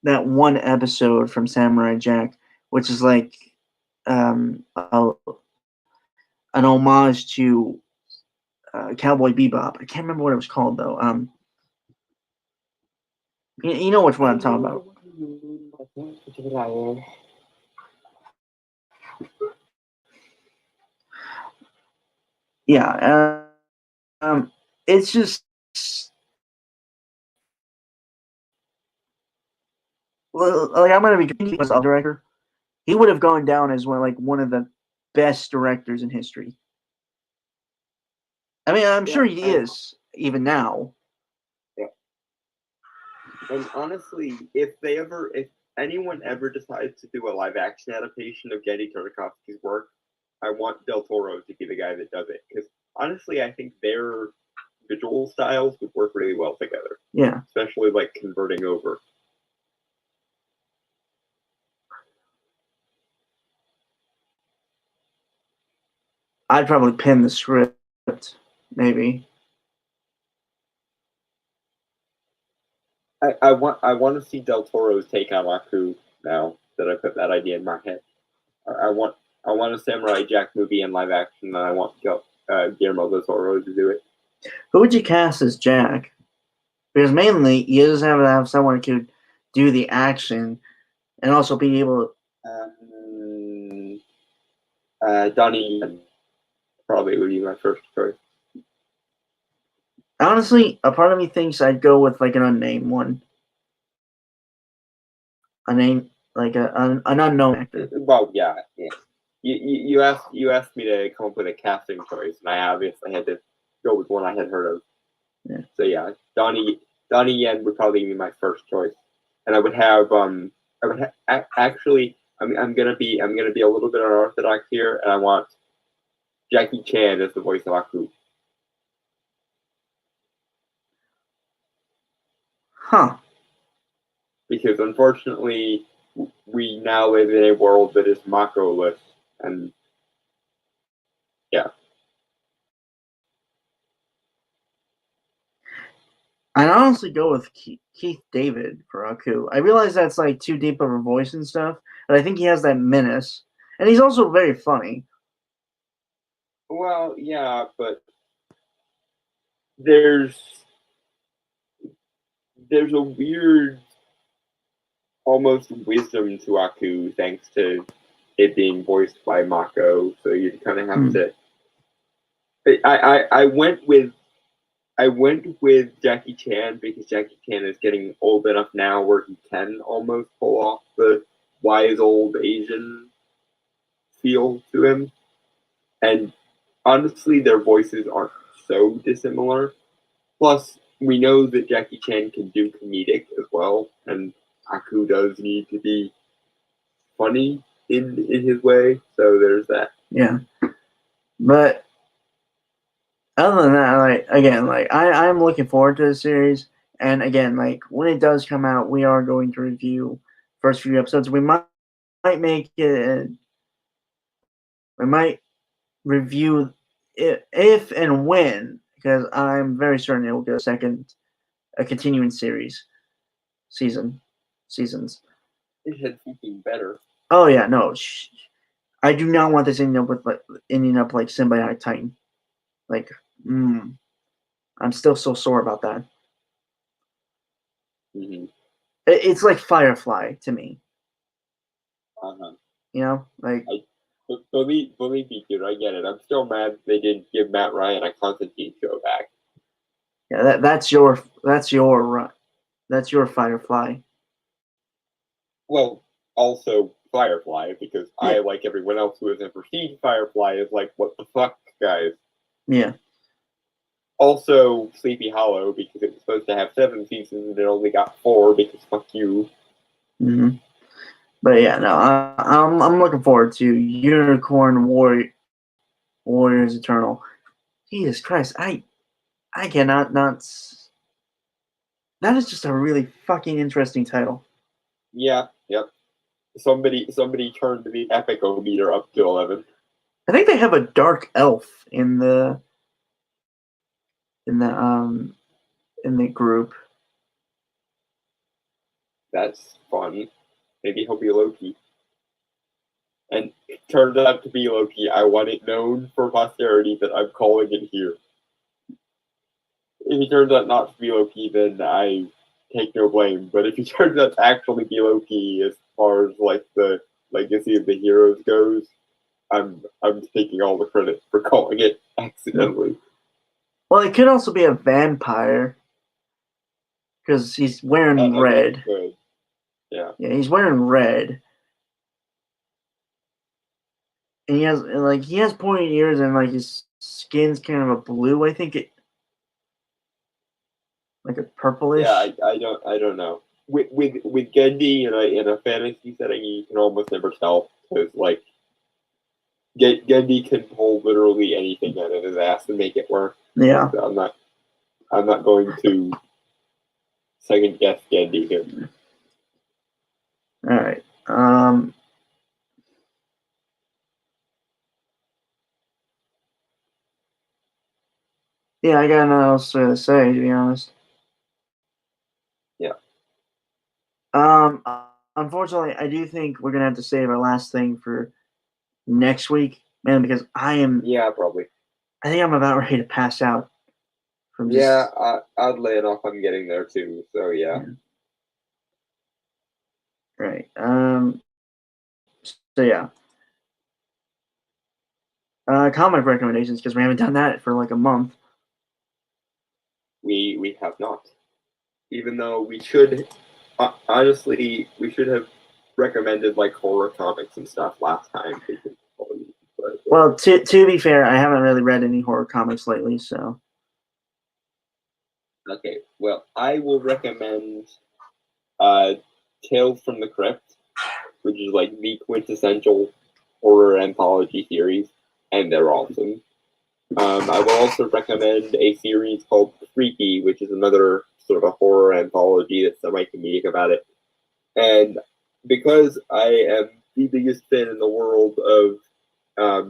that one episode from Samurai Jack, which is like an homage to Cowboy Bebop. I can't remember what it was called though. You know which one I'm talking about. Yeah, it's just like I'm gonna be he was a director. He would have gone down as one of the best directors in history. I mean, I'm sure he is even now. Yeah. And honestly, if anyone ever decides to do a live action adaptation of Genndy Tartakovsky's work, I want Del Toro to be the guy that does it. Because honestly, I think their visual styles would work really well together. Yeah. Especially like converting over. I'd probably pen the script, maybe. I want to see Del Toro's take on Aku now that I put that idea in my head. I want a Samurai Jack movie in live action, and I want Guillermo del Toro to do it. Who would you cast as Jack? Because mainly you just have to have someone who could do the action and also be able to. Donnie probably would be my first choice. Honestly, a part of me thinks I'd go with like an unnamed one. A name like an unknown actor. Well, yeah. You asked me to come up with a casting choice, and I obviously had to go with one I had heard of. Yeah. So yeah, Donnie Yen would probably be my first choice, and I would have actually I'm gonna be a little bit unorthodox here, and I want Jackie Chan as the voice of Aku. Huh. Because unfortunately, we now live in a world that is Mako-less, and yeah. I'd honestly go with Keith David for Aku. I realize that's like too deep of a voice and stuff, but I think he has that menace, and he's also very funny. Well, yeah, but there's a weird, almost wisdom to Aku thanks to it being voiced by Mako. So you kind of have to. I went with Jackie Chan because Jackie Chan is getting old enough now where he can almost pull off the wise old Asian feel to him. And honestly, their voices aren't so dissimilar. Plus, we know that Jackie Chan can do comedic as well, and Aku does need to be funny in his way, so there's that. Yeah. But other than that, I'm looking forward to the series, and again, like when it does come out, we are going to review first few episodes. We might make it. We might review it if and when, because I'm very certain it will get a continuing seasons. It had something better. Oh yeah, no, I do not want this ending up like Symbiotic Titan. Like, I'm still so sore about that. Mm-hmm. It's like Firefly to me. Uh-huh. You know, like But believe me, dude, I get it. I'm still mad they didn't give Matt Ryan a Constantine show back. yeah, that's your Firefly. Well, also Firefly, because I, Yeah. like everyone else who hasn't seen Firefly, is like, what the fuck, guys? Yeah. Also, Sleepy Hollow, because it was supposed to have 7 seasons and it only got 4, because fuck you. hmm But yeah, no, I'm looking forward to Unicorn Warriors Eternal. Jesus Christ, I cannot not. That is just a really fucking interesting title. Yeah, yep. Somebody turned the epic-o-meter up to 11. I think they have a dark elf in the in the group. That's fun. Maybe he'll be Loki. And it turned out to be Loki. I want it known for posterity that I'm calling it here. If he turns out not to be Loki, then I take no blame. But if he turns out to actually be Loki, as far as like the legacy of the heroes goes, I'm taking all the credit for calling it accidentally. Well, it could also be a vampire because he's wearing red. Good. Yeah. Yeah, he's wearing red. And he has pointy ears and like his skin's kind of a blue. I think it like a purplish. Yeah, I don't know. With Gendy in a fantasy setting, you can almost never tell because like Gendy can pull literally anything out of his ass and make it work. Yeah. So I'm not going to second guess Gendy here. All right. Yeah, I got nothing else to say, to be honest. Yeah. Unfortunately, I do think we're gonna have to save our last thing for next week, man, because Yeah, probably. I think I'm about ready to pass out from just. Yeah, oddly enough, I'm getting there too. So yeah. Right. So yeah. Comic recommendations because we haven't done that for like a month. We have not. Even though we should, honestly, we should have recommended like horror comics and stuff last time. But, Well, to be fair, I haven't really read any horror comics lately, so. okay, well, I will recommend Tales from the Crypt, which is like the quintessential horror anthology series, and they're awesome. I will also recommend a series called Freaky, which is another sort of horror anthology that's semi-comedic about it. And because I am the biggest fan in the world of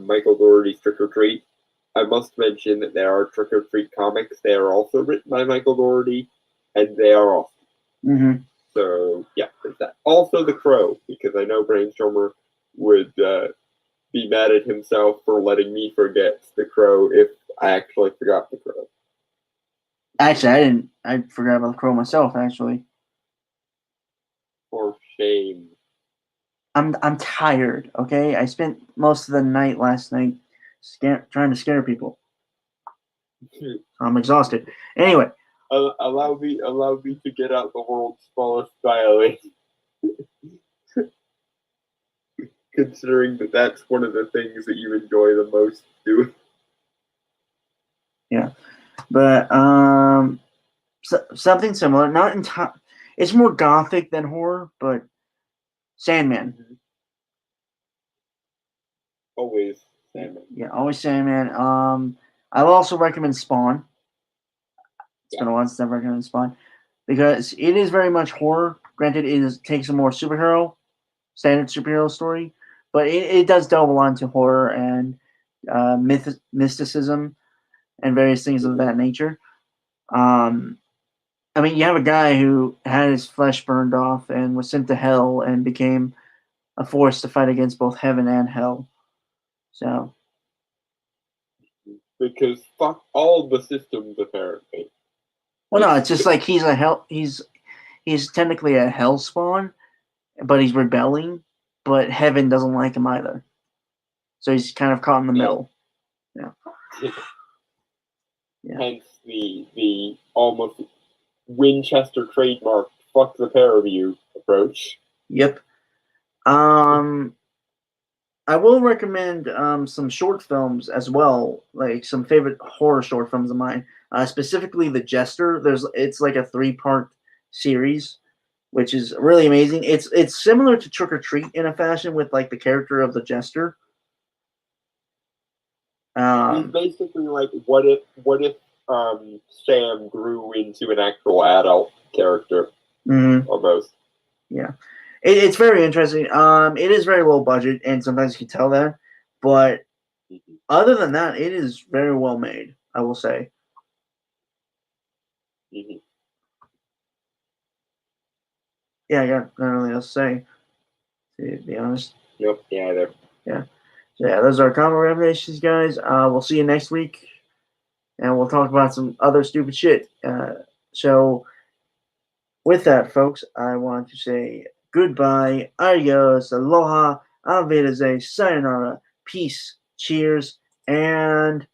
Michael Dougherty's Trick or Treat, I must mention that there are Trick or Treat comics. They are also written by Michael Dougherty, and they are awesome. Mm-hmm. So, yeah, there's that. Also The Crow, because I know Brainstormer would be mad at himself for letting me forget The Crow if I actually forgot The Crow. Actually, I didn't. I forgot about the Crow myself. Actually, For shame. I'm tired. Okay, I spent most of the night last night trying to scare people. I'm exhausted. Anyway, Allow me to get out the world's smallest violin. Considering that that's one of the things that you enjoy the most doing. yeah, but something similar. Not in time. It's more gothic than horror, but Sandman. Always Sandman. Yeah, always Sandman. I will also recommend Spawn. It's been a while since I've recommended Spawn because it is very much horror. Granted, takes a more standard superhero story, but it does delve a lot into horror and mysticism and various things of that nature. I mean, you have a guy who had his flesh burned off and was sent to hell and became a force to fight against both heaven and hell. So. Because fuck all the systems, apparently. Well, no, it's just like he's he's technically a hellspawn, but he's rebelling, but heaven doesn't like him either. So he's kind of caught in the middle. Yeah. Yeah. Hence the almost Winchester trademark "fuck the pair of you" approach. Yep. I will recommend some short films as well, like some favorite horror short films of mine. Specifically, The Jester. It's like a 3-part series, which is really amazing. It's similar to Trick or Treat in a fashion with like the character of the Jester. He's basically like, what if Sam grew into an actual adult character, almost. Yeah. It's very interesting. It is very low budget, and sometimes you can tell that. But other than that, it is very well made, I will say. Yeah, I got not really else to say, to be honest. Nope, yeah, either. Yeah. So yeah, those are our comic recommendations, guys. We'll see you next week, and we'll talk about some other stupid shit. So with that, folks, I want to say goodbye, adios, aloha, auf Wiedersehen, sayonara, peace, cheers, and